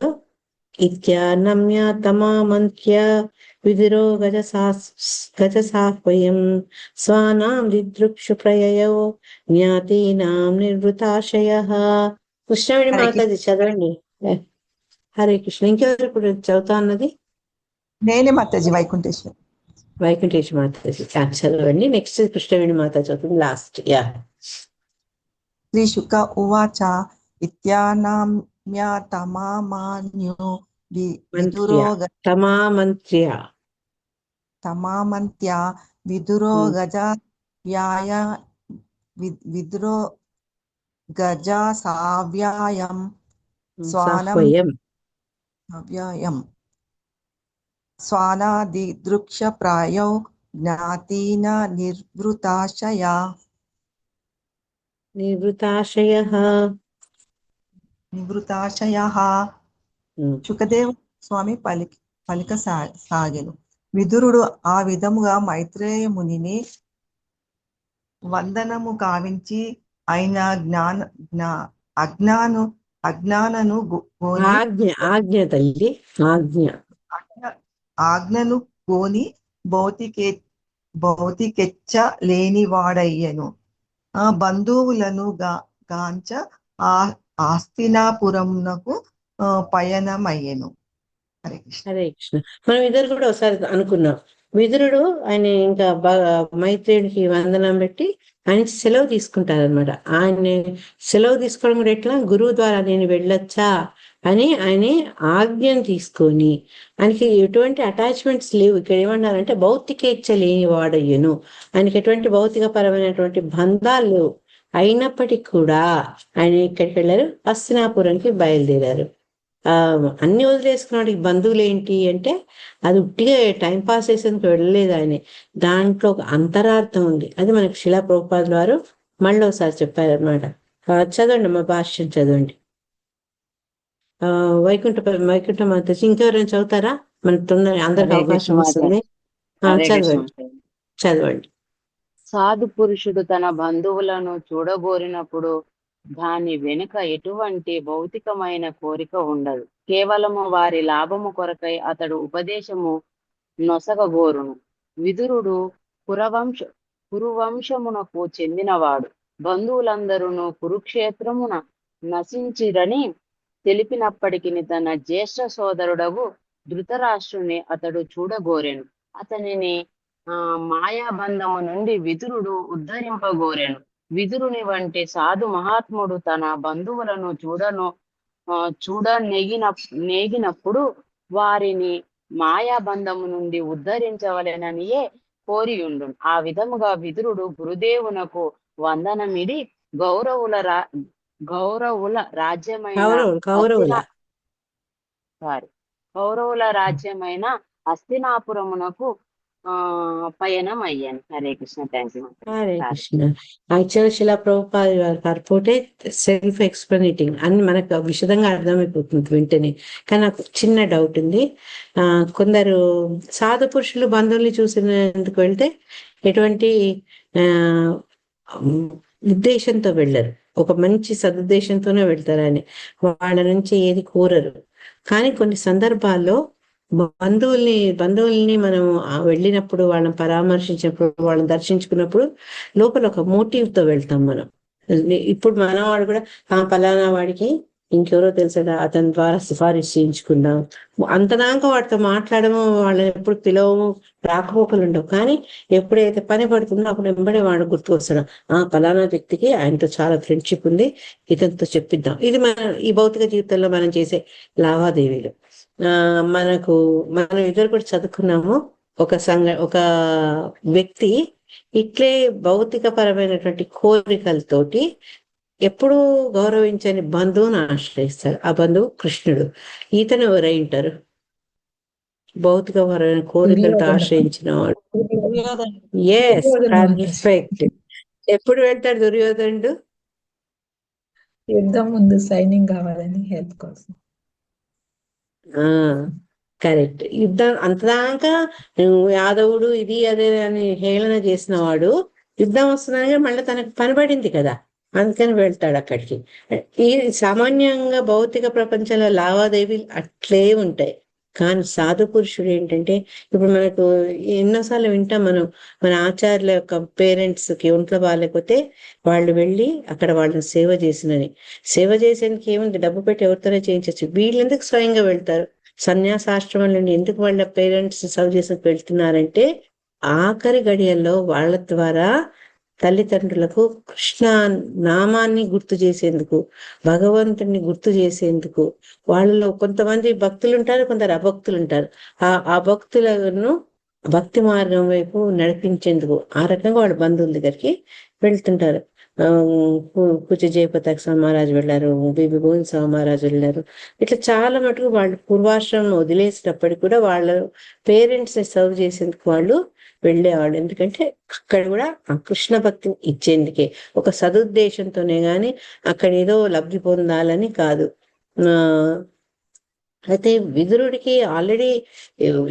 ఇత్యానమ్య తమామంత్య విదురో గజసాహ్వయం స్వానాం దిదృక్షు ప్రయయో జ్ఞాతీనాం నిర్వృతాశయః. కృష్ణవేణి మాతాజీ చదవండి. హరే కృష్ణ. ఇంకెవరు ఇప్పుడు చదువుతా అన్నది? నేనే మాతాజీ, వైకుంఠేశ్వరి మాతాజీ చదవండి. నెక్స్ట్ కృష్ణవేణి మాత చదువుతుంది లాస్ట్. శ్రీ శుక ఉవాచ ఇత్యానామ్య తమామాన్యో తమామంత్య విదురో గజ సావ్యాయం స్వానాదిదృక్ష ప్రాయౌ జ్ఞాతీన నిర్వృతాశయా. నివృతాశయ. నివృతాశయః. సుఖదేవ స్వామి పలికసాగెను. విదురుడు ఆ విధముగా మైత్రేయ మునిని వందనము గావించి ఆయన అజ్ఞానను గోని ఆజ్ఞ తల్లి, ఆజ్ఞను గోని భౌతికెచ్చ లేనివాడయ్యను. బంధువులను గాంచ ఆస్తినాపురమునకు పయనమయ్యను. హరే కృష్ణ. హరే కృష్ణ. మనం ఇద్దరు కూడా ఒకసారి అనుకున్నాం. విదురుడు ఆయన ఇంకా మైత్రేయుడికి వందనం పెట్టి ఆయన సెలవు తీసుకుంటారనమాట. ఆయన సెలవు తీసుకోవడం కూడా ఎట్లా, గురువు ద్వారా నేను వెళ్ళొచ్చా అని ఆయన ఆజ్ఞను తీసుకొని, ఆయనకి ఎటువంటి అటాచ్మెంట్స్ లేవు. ఇక్కడ ఏమన్నారంటే భౌతికేచ్ఛ లేని వాడయ్యను, ఆయనకి ఎటువంటి భౌతిక పరమైనటువంటి బంధాలు లేవు. అయినప్పటికీ కూడా ఆయన ఎక్కడికి వెళ్ళారు, హస్తినాపురంకి బయలుదేరారు. అన్ని వదిలేసుకున్నాడు. బంధువులు ఏంటి అంటే అది ఉట్టిగా టైం పాస్ చేసేందుకు వెళ్ళలేదు ఆయన, దాంట్లో ఒక అంతరార్థం ఉంది. అది మనకి శిలా ప్రభుపాదుల వారు మళ్ళీ ఒకసారి చెప్పారనమాట. చదవండి, మా భాష్యం చదవండి. వైకుంఠ మాతాజీ ఇంకెవరైనా చదువుతారా? మనకు తొందర అందరికి అవకాశం వస్తుంది. చదవండి. సాధు పురుషుడు తన బంధువులను చూడగోరినప్పుడు దాని వెనుక ఎటువంటి భౌతికమైన కోరిక ఉండదు. కేవలము వారి లాభము కొరకై అతడు ఉపదేశము నొసగగోరును. విదురుడు కురువంశమునకు చెందినవాడు. బంధువులందరూ కురుక్షేత్రమున నశించిరని తెలిపినప్పటికీ తన జ్యేష్ఠ సోదరుడగు ధృతరాష్ట్రుని అతడు చూడగోరెను. అతనిని మాయాబంధము నుండి విదురుడు ఉద్ధరింపగోరెను. విదురుని వంటి సాధు మహాత్ముడు తన బంధువులను నేగినప్పుడు వారిని మాయాబంధము నుండి ఉద్ధరించవలెననియే కోరియుండు. ఆ విధముగా విదురుడు గురుదేవునకు వందనమిడి కౌరవుల రాజ్యమైన హస్తినాపురమునకు పయనం అయ్యాను. Hare Krishna. Thank you. Hare Krishna. Actual శిలా ప్రభుపాద పర్పోటే సెల్ఫ్ ఎక్స్ప్లెనేటింగ్ అని మనకు విషదంగా అర్థమైపోతుంది వెంటనే. కానీ నాకు చిన్న డౌట్ ఉంది. కొందరు సాధు పురుషులు బంధువుల్ని చూసినందుకు వెళ్తే ఎటువంటి ఉద్దేశంతో వెళ్ళరు, ఒక మంచి సదుద్దేశంతోనే వెళ్తారని, వాళ్ళ నుంచి ఏది కోరరు. కానీ కొన్ని సందర్భాల్లో బంధువుల్ని మనం వెళ్ళినప్పుడు, వాళ్ళని పరామర్శించినప్పుడు, వాళ్ళని దర్శించుకున్నప్పుడు లోపల ఒక మోటివ్ తో వెళ్తాం మనం. ఇప్పుడు మనవాడు కూడా పలానా వాడికి ఇంకెవరో తెలుసా, అతని ద్వారా సిఫారసు చేయించుకుందాం, అంతదాకా వాడితో మాట్లాడము, వాళ్ళని ఎప్పుడు పిలవము, రాకపోకలు ఉండవు. కానీ ఎప్పుడైతే పని పడుతుందో అప్పుడు వెంబడే వాడు గుర్తుకొస్తాడు, పలానా వ్యక్తికి ఆయనతో చాలా ఫ్రెండ్షిప్ ఉంది, ఇతనితో చెప్పిద్దాం. ఇది ఈ భౌతిక జీవితంలో మనం చేసే లావాదేవీలు. మనం ఇద్దరు కూడా చదువుకున్నాము. ఒక వ్యక్తి ఇట్లే భౌతిక పరమైనటువంటి కోరికలతోటి ఎప్పుడూ గౌరవించని బంధువును ఆశ్రయిస్తాడు. ఆ బంధువు కృష్ణుడు. ఈతను ఎవరై ఉంటారు? భౌతిక పరమైన కోరికలతో ఆశ్రయించిన వాడు. Yes, perfect. ఎప్పుడు వెళ్తాడు దుర్యోధనుడు? యుద్ధం ముందు సైనింగ్ కావాలని హెల్ప్ కోసం. కరెక్ట్. యుద్ధం అంతదాకా యాదవుడు ఇది అదే అని హేళన చేసిన వాడు యుద్ధం వస్తుందని మళ్ళీ తనకు పనిపడింది కదా, అందుకని వెళ్తాడు అక్కడికి. ఈ సామాన్యంగా భౌతిక ప్రపంచంలో లావాదేవీలు అట్లే ఉంటాయి. కానీ సాధు పురుషుడు ఏంటంటే, ఇప్పుడు మనకు ఎన్నోసార్లు వింటాం మనం, మన ఆచార్యుల యొక్క పేరెంట్స్కి ఒంట్లో బాగాలేకపోతే వాళ్ళు వెళ్ళి అక్కడ వాళ్ళని సేవ చేసేందుకు ఏముంది, డబ్బు పెట్టి ఎవరితోనే చేయించవచ్చు. వీళ్ళు ఎందుకు స్వయంగా వెళ్తారు? సన్యాసాశ్రమం నుండి ఎందుకు వాళ్ళ పేరెంట్స్ సేవ చేసేందుకు వెళ్తున్నారంటే, ఆఖరి గడియల్లో వాళ్ళ ద్వారా తల్లిదండ్రులకు కృష్ణ నామాన్ని గుర్తు చేసేందుకు, భగవంతుడిని గుర్తు చేసేందుకు. వాళ్ళలో కొంతమంది భక్తులు ఉంటారు, కొందరు అభక్తులు ఉంటారు. ఆ భక్తులను భక్తి మార్గం వైపు నడిపించేందుకు ఆ రకంగా వాళ్ళ బంధువుల దగ్గరికి వెళ్తుంటారు. పూజ జయపతాక స్వామీరాజు వెళ్ళారు, బీబీ గోవింద స్వామీరాజు వెళ్ళారు. ఇట్లా చాలా మటుకు వాళ్ళు పూర్వాశ్రమం వదిలేసినప్పటికీ కూడా వాళ్ళ పేరెంట్స్ ని సర్వ్ చేసేందుకు వాళ్ళు వెళ్ళేవాడు. ఎందుకంటే అక్కడ కూడా ఆ కృష్ణ భక్తిని ఇచ్చేందుకే, ఒక సదుద్దేశంతోనే గాని అక్కడ ఏదో లబ్ధి పొందాలని కాదు. ఆ అయితే విదురుడికి ఆల్రెడీ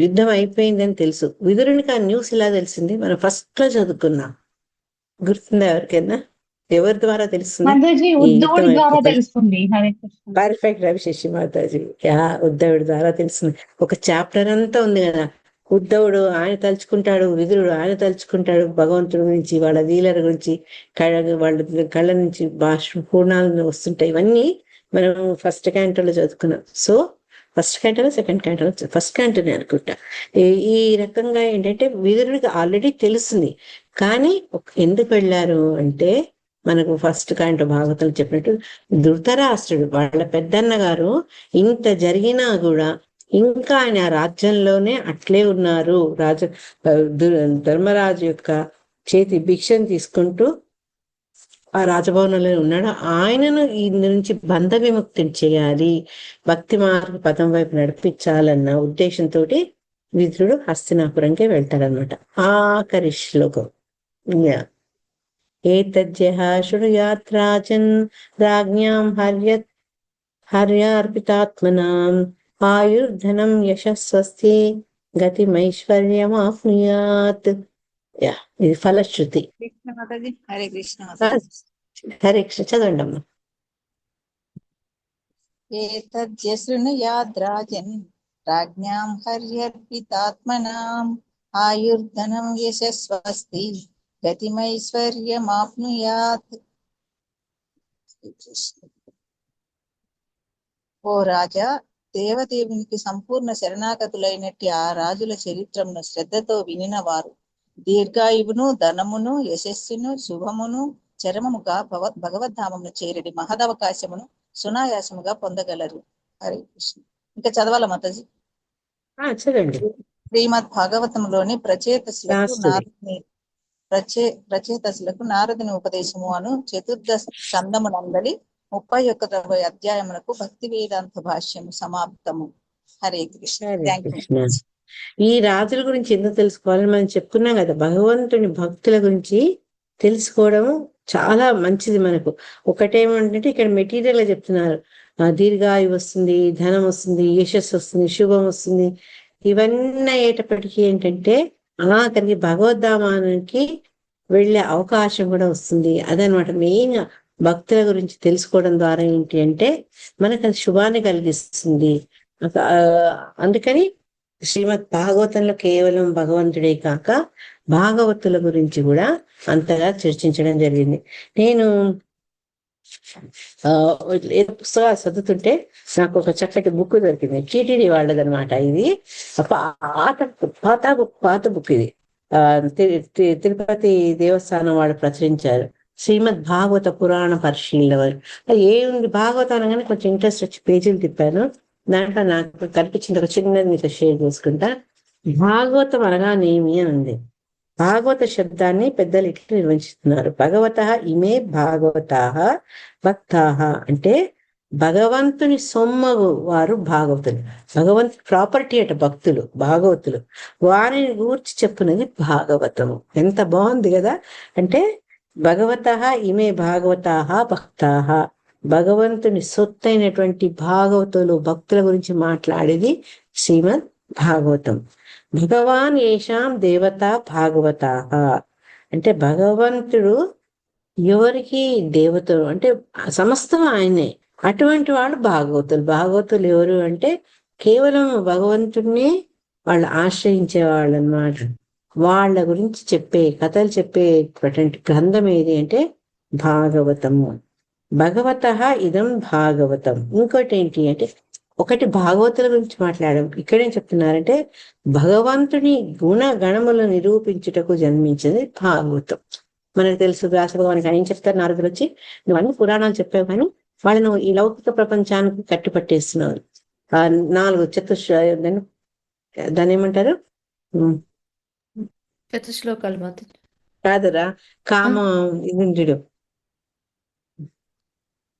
యుద్ధం అయిపోయిందని తెలుసు. విదురునికి ఆ న్యూస్ ఇలా తెలిసింది, మనం ఫస్ట్ లో చదువుకున్నాం. గుర్తుందా ఎవరికైనా? ఎవరి ద్వారా తెలుస్తుంది మాతాజీ ఈ ఉద్ధవుడి యుద్ధం ద్వారా తెలుస్తుంది. హరే కృష్ణ. పర్ఫెక్ట్ రవిశేషి మాతాజీ. ఉద్ధవుడి ద్వారా తెలుస్తుంది. ఒక చాప్టర్ అంతా ఉంది కదా, ఉద్ధవుడు ఆయన తలుచుకుంటాడు, విదురుడు ఆయన తలుచుకుంటాడు భగవంతుడి గురించి, వాళ్ళ వీలర్ గురించి, వాళ్ళ కళ్ళ నుంచి పూర్ణాలు వస్తుంటాయి. ఇవన్నీ మనం ఫస్ట్ క్యాంటోలో చదువుకున్నాం. సో ఫస్ట్ క్యాంటోలో, సెకండ్ క్యాంటోలో, ఫస్ట్ క్యాంటోనే అనుకుంటా. ఈ రకంగా ఏంటంటే విదురుడికి ఆల్రెడీ తెలుస్తుంది. కానీ ఎందుకు వెళ్ళారు అంటే, మనకు ఫస్ట్ క్యాంటో భాగవతం చెప్పినట్టు ధృతరాష్ట్రుడు వాళ్ళ పెద్దన్న గారు ఇంత జరిగినా కూడా ఇంకా ఆయన ఆ రాజ్యంలోనే అట్లే ఉన్నారు. ధర్మరాజు యొక్క చేతి భిక్షను తీసుకుంటూ ఆ రాజభవనంలో ఉన్నాడు. ఆయనను ఈ నుంచి బంధ విముక్తిని చేయాలి, భక్తి మార్గ పదం వైపు నడిపించాలన్న ఉద్దేశంతో విదురుడు హస్తినాపురంకే వెళ్తాడనమాట. ఆఖరి శ్లోకం. ఏతజ్జః శృణుయాత్ రాజన్ రాజ్ఞాం హర్యార్పితాత్మనాం ఆయుర్ధనం యశస్వస్తి గతిమైశ్వర్యమాప్నుయాత్. ఇది ఫలశ్రుతి. కృష్ణ మాతాజీ. హరే కృష్ణ మాతాజీ. హరే కృష్ణ. చదవండి అమ్మా. ఏతజ్జశృణుయాద్రాజన్ రాజ్ఞాం హర్యర్పితాత్మనాం ఆయుర్ధనం యశస్వస్తి గతిమైశ్వర్యమాప్నుయాత్. ఓ రాజా, దేవదేవునికి సంపూర్ణ శరణాగతులైనట్టి ఆ రాజుల చరిత్రమును శ్రద్ధతో వినిన వారు దీర్ఘాయువును, ధనమును, యశస్సును, శుభమును, చరమముగా భగవద్ధామమును చేరడి మహదవకాశమును సునాయాసముగా పొందగలరు. హరే కృష్ణ. ఇంకా చదవాల మాతాజీ? చదవండి. శ్రీమద్ భాగవతంలోని ప్రచేతసులకు నారదుని ఉపదేశము అను చతుర్థ స్కందమునందలి 31వ అధ్యాయమునకు భక్తి వేదాంత భాష్యము సమాప్తము. హరే కృష్ణ. ఈ రాజుల గురించి ఎందుకు తెలుసుకోవాలని మనం చెప్పుకున్నాం కదా. భగవంతుని భక్తుల గురించి తెలుసుకోవడం చాలా మంచిది మనకు. ఒకటేమంటే ఇక్కడ మెటీరియల్ గా చెప్తున్నారు, దీర్ఘాయు వస్తుంది, ధనం వస్తుంది, యశస్సు వస్తుంది, శుభం వస్తుంది. ఇవన్నీ అయ్యేటప్పటికీ ఏంటంటే ఆఖరికి భగవద్ధామానికి వెళ్ళే అవకాశం కూడా వస్తుంది. అదనమాట మెయిన్ గా భక్తుల గురించి తెలుసుకోవడం ద్వారా ఏంటి అంటే మనకు అది శుభాన్ని కలిగిస్తుంది. అందుకని శ్రీమద్ భాగవతంలో కేవలం భగవంతుడే కాక భాగవతుల గురించి కూడా అంతగా చర్చించడం జరిగింది. నేను పుస్తకాలు చదువుతుంటే నాకు ఒక చక్కటి బుక్ దొరికింది, టీటీడీ వాళ్ళదనమాట. ఇది పాత బుక్ ఇది. తిరుపతి దేవస్థానం వాళ్ళు ప్రచురించారు, శ్రీమద్ భాగవత పురాణ పరిశీలన. ఏముంది భాగవతం అనగానే కొంచెం ఇంట్రెస్ట్ వచ్చి పేజీలు తిప్పాను. దాంట్లో నాకు కనిపించింది ఒక చిన్నది మీతో షేర్ చేసుకుంటా. భాగవతం అనగానేమి అని ఉంది. భాగవత శబ్దాన్ని పెద్దలు ఇట్లా నిర్వచిస్తున్నారు. భగవతః ఇమే భాగవతాః భక్తాః అంటే భగవంతుని సొమ్మగు వారు భాగవతులు. భగవంతుని ప్రాపర్టీ అట భక్తులు, భాగవతులు. వారిని గూర్చి చెప్పున్నది భాగవతము. ఎంత బాగుంది కదా. అంటే భగవతః ఇమే భాగవతాః భక్తాః, భగవంతుని సొత్తైనటువంటి భాగవతులు, భక్తుల గురించి మాట్లాడేది శ్రీమద్ భాగవతం. భగవాన్ ఏషాం దేవత భాగవతాః అంటే భగవంతుడు ఎవరికి దేవతలు అంటే సమస్తం ఆయనే. అటువంటి వాళ్ళు భాగవతులు. భాగవతులు ఎవరు అంటే కేవలం భగవంతుడిని వాళ్ళు ఆశ్రయించే వాళ్ళు అన్నమాట. వాళ్ళ గురించి చెప్పే కథలు చెప్పేటువంటి గ్రంథం ఏది అంటే భాగవతము. భగవతః ఇదం భాగవతం. ఇంకోటి ఏంటి అంటే, ఒకటి భాగవతుల గురించి మాట్లాడడం. ఇక్కడేం చెప్తున్నారంటే భగవంతుని గుణ గణములను నిరూపించుటకు జన్మించింది భాగవతం. మనకు తెలుసు వ్యాస భగవానికి ఆయన ఏం చెప్తారు, నారదులు వచ్చి నువ్వు అన్ని పురాణాలు చెప్పావు కానీ వాళ్ళను ఈ లౌకిక ప్రపంచానికి కట్టిపట్టేస్తున్నారు. 4 దాన్ని ఏమంటారు, చతుశ్లోకాలు కాదురా, కామ ఇది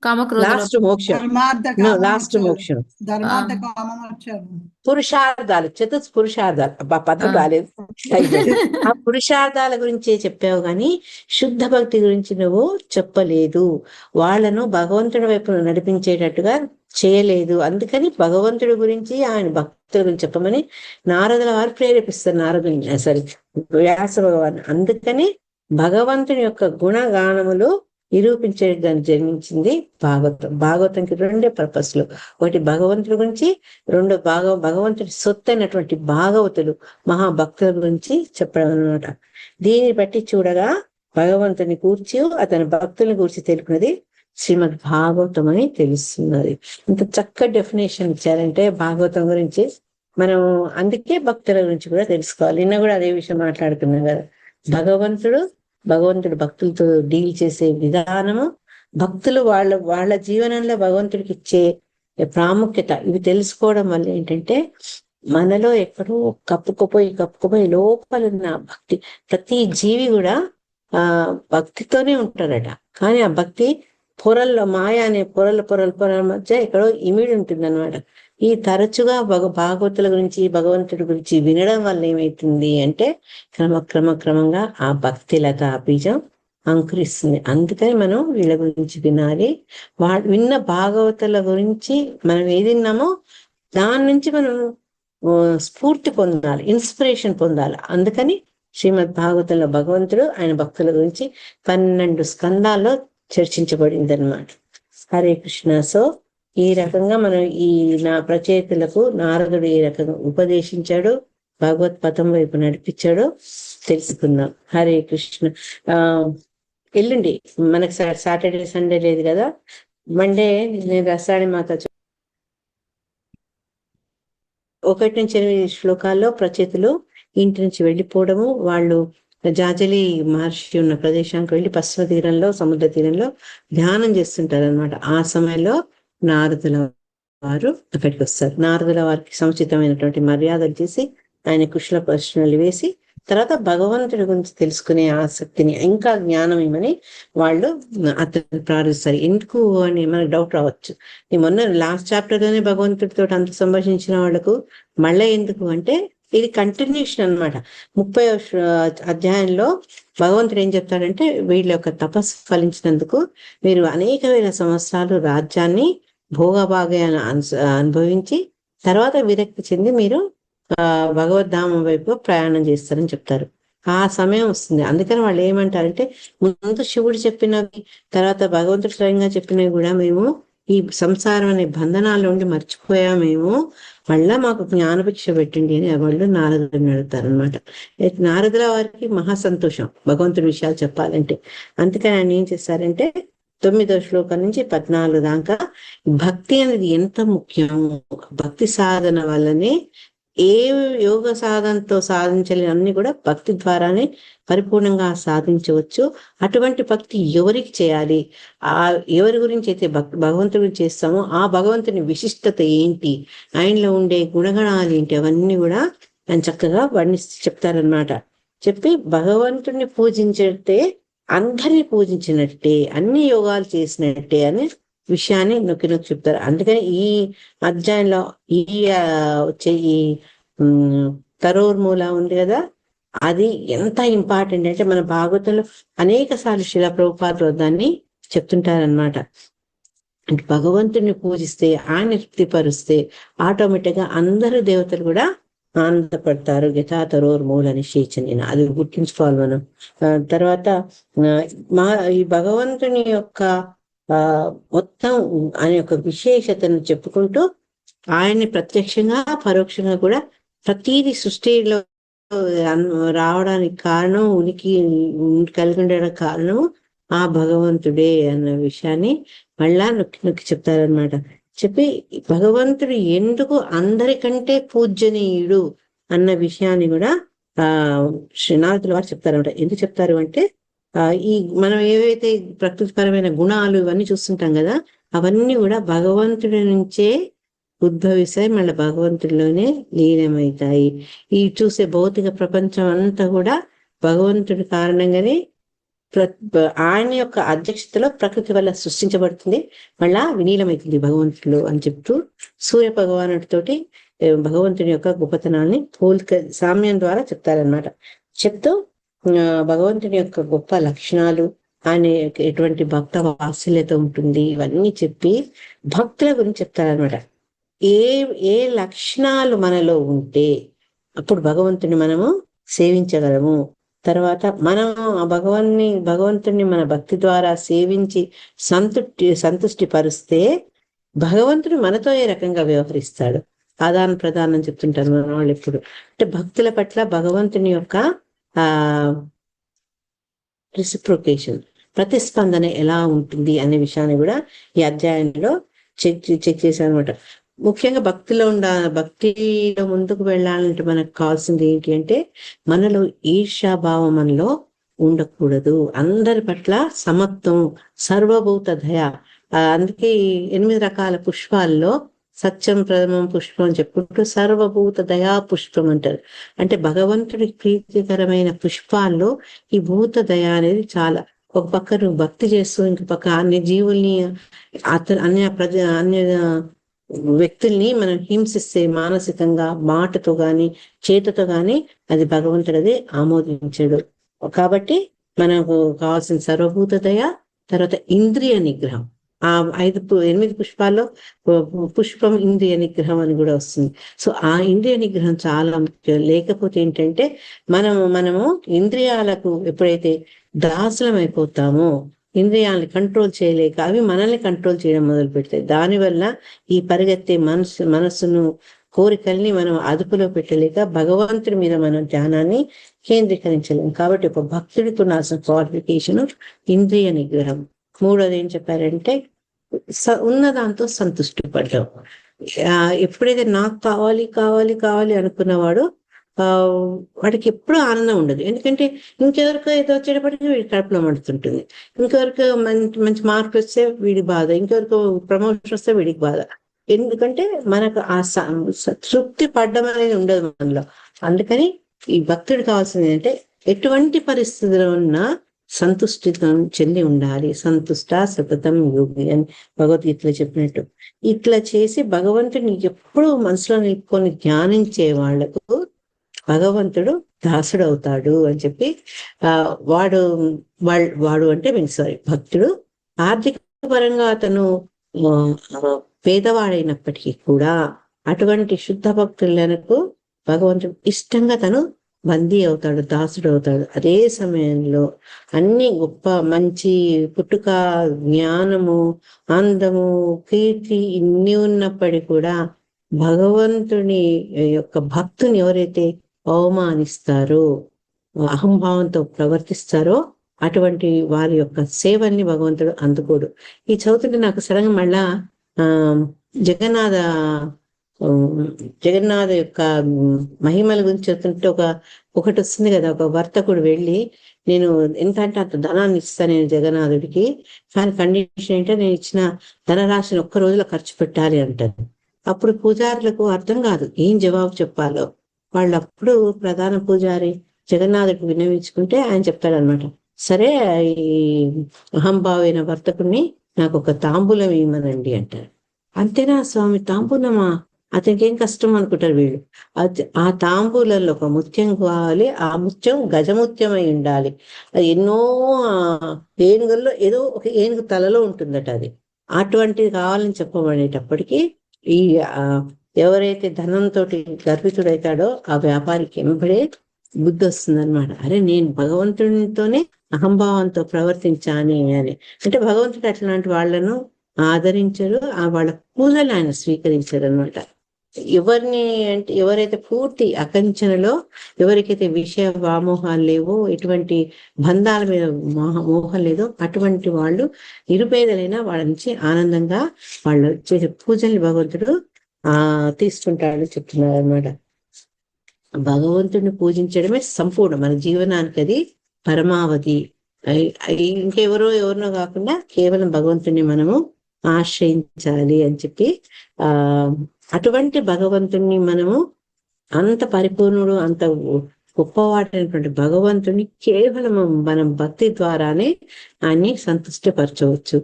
కామక్రోధ లాస్ట్ మోక్షం, ధర్మార్థ కామం లాస్ట్ వచ్చారు. మోక్షం, ధర్మార్థ కామం వచ్చారు. పురుషార్థాలు, పురుషార్థాలు. అబ్బా పదం రాలేదు, అయిపోయింది. ఆ పురుషార్థాల గురించే చెప్పావు కానీ శుద్ధ భక్తి గురించి నువ్వు చెప్పలేదు. వాళ్ళను భగవంతుడి వైపు నడిపించేటట్టుగా చేయలేదు. అందుకని భగవంతుడి గురించి, ఆయన భక్తుల గురించి చెప్పమని నారదుల వారు ప్రేరేపిస్తారు. నారదుని సారీ వ్యాస భగవాన్. అందుకని భగవంతుని యొక్క గుణగానములు నిరూపించడానికి జన్మించింది భాగవతం. భాగవతంకి రెండే పర్పస్లు, ఒకటి భగవంతుడి గురించి, రెండు భగవంతుడి సొత్తు అయినటువంటి భాగవతులు మహాభక్తుల గురించి చెప్పడం అనమాట. దీన్ని బట్టి చూడగా భగవంతుని కూర్చి అతని భక్తులను కూర్చి తెలుపునది శ్రీమద్ భాగవతం అని తెలుస్తున్నది. ఇంత చక్కటి డెఫినేషన్ ఇచ్చారంటే భాగవతం గురించి. మనం అందుకే భక్తుల గురించి కూడా తెలుసుకోవాలి. నిన్న కూడా అదే విషయం మాట్లాడుకున్నాం కదా. భగవంతుడు భక్తులతో డీల్ చేసే విధానము, భక్తులు వాళ్ళ జీవనంలో భగవంతుడికి ఇచ్చే ప్రాముఖ్యత, ఇవి తెలుసుకోవడం వల్ల ఏంటంటే మనలో ఎక్కడో కప్పుకుపోయి లోపలున్న భక్తి, ప్రతి జీవి కూడా భక్తితోనే ఉంటారట. కానీ ఆ భక్తి పొరల్లో, మాయ అనే పొరల మధ్య ఎక్కడో ఇమిడి ఉంటుంది అనమాట. ఈ తరచుగా భాగవతుల గురించి, భగవంతుడి గురించి వినడం వల్ల ఏమైతుంది అంటే క్రమంగా ఆ భక్తి లత బీజం అంకురిస్తుంది. అందుకని మనం వీళ్ళ గురించి వినాలి. విన్న భాగవతుల గురించి మనం ఏది విన్నామో దాని నుంచి మనం స్ఫూర్తి పొందాలి, ఇన్స్పిరేషన్ పొందాలి. అందుకని శ్రీమద్ భాగవతంలో భగవంతుడు ఆయన భక్తుల గురించి 12 స్కందాల్లో చర్చించబడింది అనమాట. హరే కృష్ణ. సో ఈ రకంగా మనం నా ప్రచేతులకు నారదుడు ఏ రకంగా ఉపదేశించాడు, భగవత్ పథం వైపు నడిపించాడో తెలుసుకుందాం. హరే కృష్ణ. ఎల్లుండి మనకు సాటర్డే సండే లేదు కదా, మండే నేను రసాయని మాత 1-8 శ్లోకాల్లో ప్రచేతులు ఇంటి నుంచి వెళ్ళిపోవడము, వాళ్ళు జాజలి మహర్షి ఉన్న ప్రదేశానికి వెళ్ళి పశ్చిమ తీరంలో, సముద్ర తీరంలో ధ్యానం చేస్తుంటారు అనమాట. ఆ సమయంలో నారదుల వారు అక్కడికి వస్తారు. నారదుల వారికి సముచితమైనటువంటి మర్యాదలు చేసి ఆయన కుశల ప్రశ్నలు వేసి తర్వాత భగవంతుడి గురించి తెలుసుకునే ఆసక్తిని, ఇంకా జ్ఞానం ఇవ్వమని వాళ్ళు అతను ప్రార్థిస్తారు. ఎందుకు అని మనకు డౌట్ రావచ్చు. మొన్న లాస్ట్ చాప్టర్ లోనే భగవంతుడితో అంత సంభాషించిన వాళ్ళకు మళ్ళీ ఎందుకు అంటే ఇది కంటిన్యూషన్ అనమాట. 30వ అధ్యాయంలో భగవంతుడు ఏం చెప్తాడంటే, వీళ్ళ యొక్క తపస్సు ఫలించినందుకు మీరు అనేక వేల సంవత్సరాలు రాజ్యాన్ని భోగభాగ్యాన్ని అనుభవించి తర్వాత విరక్తి చెంది మీరు భగవద్ధామం వైపు ప్రయాణం చేస్తారని చెప్తారు. ఆ సమయం వస్తుంది. అందుకని వాళ్ళు ఏమంటారంటే, ముందు శివుడు చెప్పినవి తర్వాత భగవంతుడు స్వయంగా చెప్పినవి కూడా మేము ఈ సంసారం అనే బంధనాల నుండి మర్చిపోయామేమో, మళ్ళా మాకు జ్ఞానభిక్ష పెట్టండి అని వాళ్ళు నారదుడిని అడుగుతారు అనమాట. నారదుల వారికి మహా సంతోషం భగవంతుడి విషయాలు చెప్పాలంటే. అందుకని ఆయన ఏం చేస్తారంటే 9వ శ్లోకం నుంచి 14 దాకా భక్తి అనేది ఎంత ముఖ్యం, భక్తి సాధన వల్లనే ఏ యోగ సాధనతో సాధించలేని అన్ని కూడా భక్తి ద్వారానే పరిపూర్ణంగా సాధించవచ్చు. అటువంటి భక్తి ఎవరికి చేయాలి, ఎవరి గురించి అయితే భగవంతుడి గురించి చేస్తామో ఆ భగవంతుని విశిష్టత ఏంటి, ఆయనలో ఉండే గుణగణాలు ఏంటి, అవన్నీ కూడా ఆయన చక్కగా వర్ణిస్తూ చెప్తారనమాట. చెప్పి భగవంతుడిని పూజించితే అందరినీ పూజించినట్టే, అన్ని యోగాలు చేసినట్టే అనే విషయాన్ని నొక్కి చెప్తారు. అందుకని ఈ అధ్యాయంలో వచ్చే ఈ తరోర్మూల ఉంది కదా, అది ఎంత ఇంపార్టెంట్ అంటే మన భాగవతంలో అనేక సార్లు శిలా ప్రభుపాదులు దాన్ని చెప్తుంటారనమాట. అంటే భగవంతుడిని పూజిస్తే, ఆయన తృప్తిపరుస్తే ఆటోమేటిక్ గా అందరూ దేవతలు కూడా ఆనందపడతారు. యథా తరోర్మూల నిషేచన, అది గుర్తించుకోవాలి మనం. తర్వాత ఈ భగవంతుని యొక్క మొత్తం ఆయన యొక్క విశేషతను చెప్పుకుంటూ ఆయన్ని ప్రత్యక్షంగా పరోక్షంగా కూడా ప్రతీది సృష్టిలో రావడానికి కారణం, ఉనికి కలిగి ఉండడానికి కారణం ఆ భగవంతుడే అన్న విషయాన్ని మళ్ళా నొక్కి చెప్తారనమాట. చెప్పి భగవంతుడు ఎందుకు అందరికంటే పూజనీయుడు అన్న విషయాన్ని కూడా శ్రీనాథుల వారు చెప్తారనమాట. ఎందుకు చెప్తారు అంటే, ఈ మనం ఏవైతే ప్రకృతిపరమైన గుణాలు ఇవన్నీ చూస్తుంటాం కదా, అవన్నీ కూడా భగవంతుడి నుంచే ఉద్భవిస్తాయి, మళ్ళీ భగవంతుడిలోనే లీనమవుతాయి. ఈ చూసే భౌతిక ప్రపంచం అంతా కూడా భగవంతుడి కారణంగానే ఆయన యొక్క అధ్యక్షతలో ప్రకృతి వల్ల సృష్టించబడుతుంది, మళ్ళా విలీనమవుతుంది భగవంతుడు అని చెప్తూ సూర్య భగవానుడితోటి భగవంతుని యొక్క గొప్పతనాన్ని సామ్యం ద్వారా చెప్తారనమాట. చెప్తూ భగవంతుని యొక్క గొప్ప లక్షణాలు, ఆయన ఎటువంటి భక్త వాత్సల్యత ఉంటుంది, ఇవన్నీ చెప్పి భక్తుల గురించి చెప్తారనమాట. ఏ ఏ లక్షణాలు మనలో ఉంటే అప్పుడు భగవంతుని మనము సేవించగలము. తర్వాత మనము ఆ భగవంతుని మన భక్తి ద్వారా సేవించి సంతుష్టి పరుస్తే భగవంతుడు మనతో ఏ రకంగా వ్యవహరిస్తాడు, ఆదాన ప్రదానం చెప్తుంటారు మన వాళ్ళు ఎప్పుడు. అంటే భక్తుల పట్ల భగవంతుని యొక్క రెసిప్రొకేషన్, ప్రతిస్పందన ఎలా ఉంటుంది అనే విషయాన్ని కూడా ఈ అధ్యాయంలో చెక్ చేశాను అనమాట. ముఖ్యంగా భక్తిలో ముందుకు వెళ్ళాలంటే మనకు కావాల్సింది ఏంటి అంటే మనలో ఈర్ష్యాభావం మనలో ఉండకూడదు. అందరి పట్ల సమత్వం, సర్వభూత దయ. అందుకే 8 రకాల పుష్పాల్లో సత్యం ప్రథమం పుష్పం అని చెప్పుకుంటూ సర్వభూత దయా పుష్పం అంటారు. అంటే భగవంతుడికి ప్రీతికరమైన పుష్పాల్లో ఈ భూత దయ అనేది చాలా. ఒక పక్క నువ్వు భక్తి చేస్తూ ఇంక పక్క అన్య జీవుల్ని అన్య వ్యక్తుల్ని మనం హింసిస్తే మానసికంగా, మాటతో గాని చేతితో గాని అది భగవంతుడిది ఆమోదించడు. కాబట్టి మనకు కావాల్సిన సర్వభూత దయ, తర్వాత ఇంద్రియ నిగ్రహం. ఆ 8 పుష్పాల్లో పుష్పం ఇంద్రియ నిగ్రహం అని కూడా వస్తుంది. సో ఆ ఇంద్రియ నిగ్రహం చాలా ముఖ్యం. లేకపోతే ఏంటంటే మనము ఇంద్రియాలకు ఎప్పుడైతే దాసులం అయిపోతామో, ఇంద్రియాలని కంట్రోల్ చేయలేక అవి మనల్ని కంట్రోల్ చేయడం మొదలు పెడతాయి. దానివల్ల ఈ పరిగెత్తే మనస్సును, కోరికల్ని మనం అదుపులో పెట్టలేక భగవంతుడి మీద మనం ధ్యానాన్ని కేంద్రీకరించలేము. కాబట్టి ఒక భక్తుడికి ఉండాల్సిన క్వాలిఫికేషన్ ఇంద్రియ నిగ్రహం. మూడోది ఏం చెప్పారంటే ఉన్నదాంతో సంతృష్టి పడ్డాం. ఎప్పుడైతే నాకు కావాలి కావాలి కావాలి అనుకున్నవాడు వాడికి ఎప్పుడు ఆనందం ఉండదు. ఎందుకంటే ఇంకెవరికో ఏదో వచ్చేటప్పటికి వీడి కడుపులో మండుతుంటుంది, ఇంకెవరికో మంచి మార్కులు వస్తే వీడికి బాధ, ఇంకెవరికో ప్రమోషన్ వస్తే వీడికి బాధ. ఎందుకంటే మనకు ఆ తృప్తి పడ్డం అనేది ఉండదు మనలో. అందుకని ఈ భక్తుడు కావాల్సింది ఏంటంటే ఎటువంటి పరిస్థితిలో ఉన్నా సంతుష్టి చెంది ఉండాలి. సంతుష్ట సతతం యోగి అని భగవద్గీతలో చెప్పినట్టు ఇట్లా చేసి భగవంతుడిని ఎప్పుడు మనసులో నిలుపుకొని ధ్యానించే వాళ్లకు భగవంతుడు దాసుడు అవుతాడు అని చెప్పి వాడు అంటే భక్తుడు ఆర్థిక పరంగా అతను పేదవాడైనప్పటికీ కూడా అటువంటి శుద్ధ భక్తులకు భగవంతుడు ఇష్టంగా తను బందీ అవుతాడు, దాసుడు అవుతాడు. అదే సమయంలో అన్ని గొప్ప మంచి పుట్టుక, జ్ఞానము, అందము, కీర్తి ఇన్ని ఉన్నప్పటికీ కూడా భగవంతుని యొక్క భక్తుని ఎవరైతే అవమానిస్తారో, అహంభావంతో ప్రవర్తిస్తారో అటువంటి వారి యొక్క సేవల్ని భగవంతుడు అందుకోడు. ఈ చదువుతుంటే నాకు సడన్గా మళ్ళా జగన్నాథ యొక్క మహిమల గురించి చెప్తుంటే ఒకటి వస్తుంది కదా. ఒక వర్తకుడు వెళ్ళి నేను ఎంత అంటే అంత ధనాన్ని ఇస్తాను నేను జగన్నాథుడికి, కానీ కండిషన్ ఏంటంటే నేను ఇచ్చిన ధనరాశిని ఒక్క రోజులో ఖర్చు పెట్టాలి అంటారు. అప్పుడు పూజారులకు అర్థం కాదు ఏం జవాబు చెప్పాలో. వాళ్ళు అప్పుడు ప్రధాన పూజారి జగన్నాథుడికి విన్నవించుకుంటే ఆయన చెప్తాడనమాట, సరే ఈ అహంభావైన వర్తకుడిని నాకు ఒక తాంబూలం ఇవ్వమనండి అంటారు. అంతేనా స్వామి, తాంబూలమా? అతనికి ఏం కష్టం అనుకుంటారు వీళ్ళు. ఆ తాంబూలంలో ఒక ముత్యం కావాలి, ఆ ముత్యం గజముత్యమై ఉండాలి. అది ఎన్నో ఏనుగుల్లో ఏదో ఒక ఏనుగు తలలో ఉంటుందట అది. అటువంటిది కావాలని చెప్పబడేటప్పటికీ ఈ ఎవరైతే ధనంతో గర్వితుడైతాడో ఆ వ్యాపారికి ఎంబడే బుద్ధి వస్తుందన్నమాట. అరే నేను భగవంతునితోనే అహంభావంతో ప్రవర్తించాని అని. అంటే భగవంతుడు అట్లాంటి వాళ్ళను ఆదరించరు, వాళ్ళ పూజలు ఆయన స్వీకరించారు అనమాట. ఎవరైతే పూర్తి అకంచనలో, ఎవరికైతే విషయ వ్యామోహాలు లేవో, ఎటువంటి బంధాల మీద మోహం లేదో అటువంటి వాళ్ళు నిరుపేదలైన వాళ్ళ నుంచి ఆనందంగా వాళ్ళు చేసే పూజల్ని భగవంతుడు తీసుకుంటాడు చెప్తున్నారు అనమాట. భగవంతుడిని పూజించడమే సంపూర్ణ మన జీవనానికి, అది పరమావధి. ఎవరినో కాకుండా కేవలం భగవంతుడిని మనము ఆశ్రయించాలి అని చెప్పి అటువంటి భగవంతుణ్ణి మనము అంత పరిపూర్ణుడు, అంత గొప్పవాడైనటువంటి భగవంతుని కేవలం మనం భక్తి ద్వారానే ఆయన్ని సంతుష్టిపరచవచ్చు.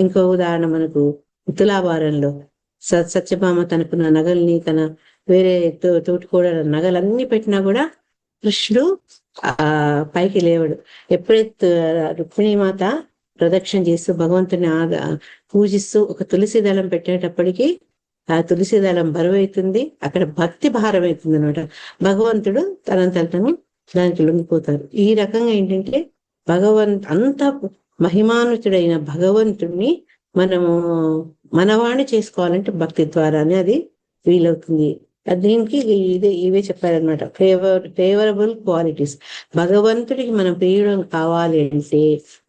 ఇంకో ఉదాహరణ మనకు తులాభారంలో సత్యభామ తనకున్న నగల్ని తన వేరే తోటికోడల నగలన్నీ పెట్టినా కూడా కృష్ణుడు పైకి లేవడు. ఎప్పుడైతే రుక్మిణీమాత ప్రదక్షిణ చేస్తూ భగవంతుని పూజిస్తూ ఒక తులసి దళం పెట్టేటప్పటికి ఆ తులసి దళం బరువైతుంది, అక్కడ భక్తి భారం అవుతుంది అనమాట. భగవంతుడు తనను దానికి లొంగిపోతారు. ఈ రకంగా ఏంటంటే అంత మహిమానుతుడైన భగవంతుడిని మనము మనవాణ్ణి చేసుకోవాలంటే భక్తి ద్వారానే అది వీలవుతుంది. దీనికి ఇవే చెప్పారనమాట, ఫేవరబుల్ క్వాలిటీస్. భగవంతుడికి మనం ప్రియుడం కావాలి అంటే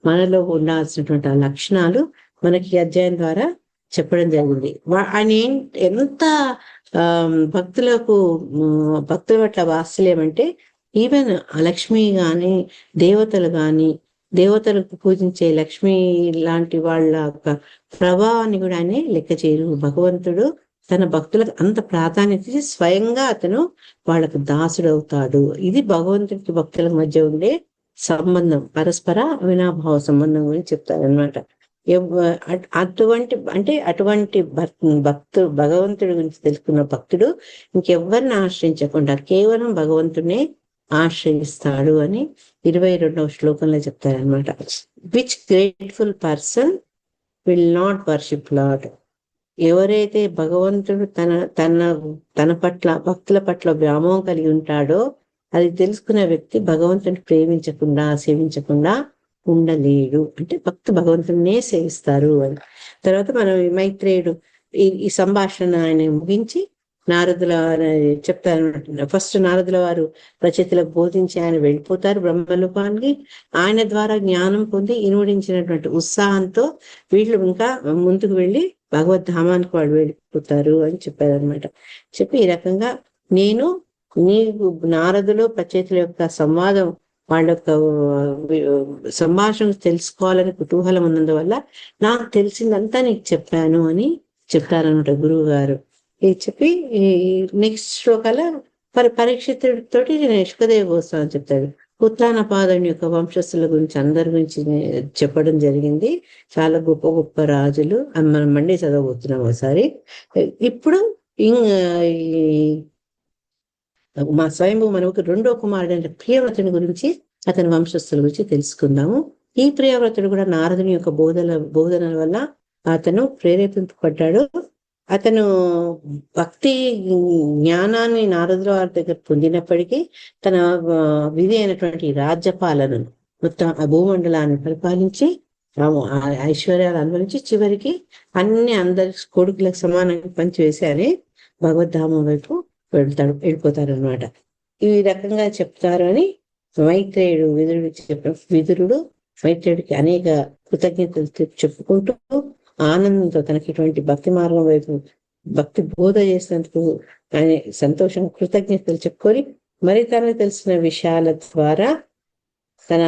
మనలో ఉండాల్సినటువంటి ఆ లక్షణాలు మనకి అధ్యాయం ద్వారా చెప్పడం జరిగింది. ఆయన ఎంత భక్తుల పట్ల వాత్సల్యం అంటే ఈవెన్ లక్ష్మి గాని దేవతలు గాని దేవతలకు పూజించే లక్ష్మి లాంటి వాళ్ళ ప్రభావాన్ని కూడా ఆయన లెక్క చేయరు. భగవంతుడు తన భక్తులకు అంత ప్రాధాన్యత ఇచ్చి స్వయంగా అతను వాళ్ళకు దాసుడు అవుతాడు. ఇది భగవంతుడికి భక్తుల మధ్య ఉండే సంబంధం, పరస్పర అవినాభావ సంబంధం గురించి చెప్తారనమాట. అటువంటి భగవంతుడి గురించి తెలుసుకున్న భక్తుడు ఇంకెవ్వరిని ఆశ్రయించకుండా కేవలం భగవంతుడినే ఆశ్రయిస్తాడు అని 22వ శ్లోకంలో చెప్తారనమాట. Which grateful person will not worship lord. ఎవరైతే భగవంతుడు తన పట్ల భక్తుల పట్ల వ్యామోహం కలిగి ఉంటాడో అది తెలుసుకున్న వ్యక్తి భగవంతుని ప్రేమించకుండా సేవించకుండా ఉండలేడు. అంటే భక్తు భగవంతుడినే సేవిస్తారు అని. తర్వాత మనం మైత్రేయుడు ఈ సంభాషణ ఆయన ముగించి నారదుల చెప్తారు. ఫస్ట్ నారదుల వారు రచయితలకు బోధించి ఆయన వెళ్ళిపోతారు బ్రహ్మలోకానికి. ఆయన ద్వారా జ్ఞానం పొంది ఇనుమడించినటువంటి ఉత్సాహంతో వీళ్ళు ఇంకా ముందుకు వెళ్ళి భగవద్ధామానికి వాళ్ళు వెళ్ళిపోతారు అని చెప్పారనమాట. చెప్పి ఈ రకంగా నేను నీకు నారదులు రచయితల యొక్క సంవాదం వాళ్ళ యొక్క సంభాషణ తెలుసుకోవాలని కుతూహలం ఉన్నందువల్ల నాకు తెలిసిందంతా నీకు చెప్పాను అని చెప్తారనమాట గురువు గారు. ఇది చెప్పి ఈ నెక్స్ట్ శ్లోకాల పరీక్షితుడితోటి శుకదేవ గోస్వామి చెప్తాడు. ఉత్తానపాదుని యొక్క వంశస్థుల గురించి అందరి గురించి చెప్పడం జరిగింది. చాలా గొప్ప గొప్ప రాజులు మనం మండి చదవబోతున్నాం ఒకసారి. ఇప్పుడు మా స్వయంభూ మనకు 2వ కుమారుడు అంటే ప్రియవ్రతుని గురించి అతని వంశస్థుల గురించి తెలుసుకుందాము. ఈ ప్రియవ్రతుడు కూడా నారదుని యొక్క బోధనల వల్ల అతను ప్రేరేపింపబడ్డాడు. అతను భక్తి జ్ఞానాన్ని నారదుల వారి దగ్గర పొందినప్పటికీ తన విధి అయినటువంటి రాజ్యపాలనను మొత్తం ఆ భూమండలాన్ని పరిపాలించి ఐశ్వర్యాలు అనుభవించి చివరికి అందరి కొడుకులకు సమానంగా పంచివేసి అని భగవద్ధామం వైపు వెళ్ళిపోతారు అనమాట. ఈ రకంగా చెప్తారు అని మైత్రేయుడు విదురుడు మైత్రేయుడికి అనేక కృతజ్ఞతలు చెప్పుకుంటూ ఆనందంతో తనకి ఇటువంటి భక్తి మార్గం వైపు భక్తి బోధ చేసినందుకు ఆయన సంతోషం కృతజ్ఞతలు చెప్పుకొని మరి తనకు తెలిసిన విషయాల ద్వారా తన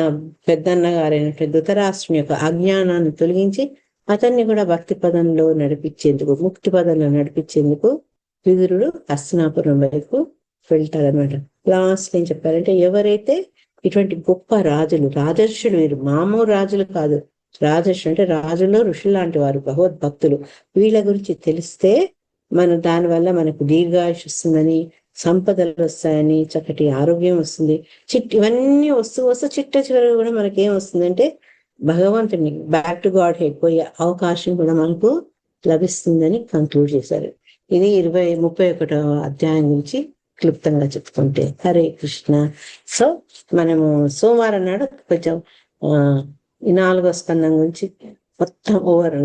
పెద్దన్న గారైనటువంటి ధృతరాష్ట్రుని యొక్క అజ్ఞానాన్ని తొలగించి అతన్ని కూడా భక్తి పదంలో నడిపించేందుకు ముక్తి పదంలో నడిపించేందుకు విదురుడు హస్తినాపురం వైపు వెళ్తాడనమాట. లాస్ట్ ఏం చెప్పారంటే ఎవరైతే ఇటువంటి గొప్ప రాజులు రాజర్షులు వీరు మామూలు రాజులు కాదు, రాజర్షులు అంటే రాజుల్లో ఋషులు లాంటి వారు భగవద్భక్తులు. వీళ్ళ గురించి తెలిస్తే దానివల్ల మనకు దీర్ఘాయుష్ వస్తుందని, సంపదలు వస్తాయని, చక్కటి ఆరోగ్యం వస్తుంది. ఇవన్నీ వస్తూ చిట్ట చివరి కూడా మనకేం వస్తుందంటే భగవంతుని బ్యాక్ టు గాడ్ హెడ్ పోయే అవకాశం కూడా మనకు లభిస్తుందని కంక్లూడ్ చేశారు. ఇది 31వ అధ్యాయం గురించి క్లుప్తంగా చెప్పుకుంటే. హరే కృష్ణ. సో మనము సోమవారం నాడు కొంచెం ఈ 4వ స్కందం గురించి మొత్తం ఓవర్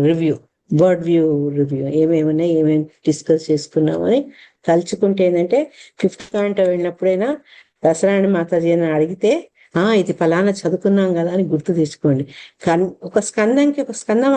వర్డ్ వ్యూ రివ్యూ ఏమేమి ఉన్నాయి, ఏమేమి డిస్కస్ చేసుకున్నామని తలుచుకుంటే ఏంటంటే 5th పాయింట్ వెళ్ళినప్పుడైనా దసరాని మాతాజీ అని అడిగితే ఇది ఫలానా చదువుకున్నాం కదా అని గుర్తు తెచ్చుకోండి. ఒక స్కందంకి ఒక స్కందం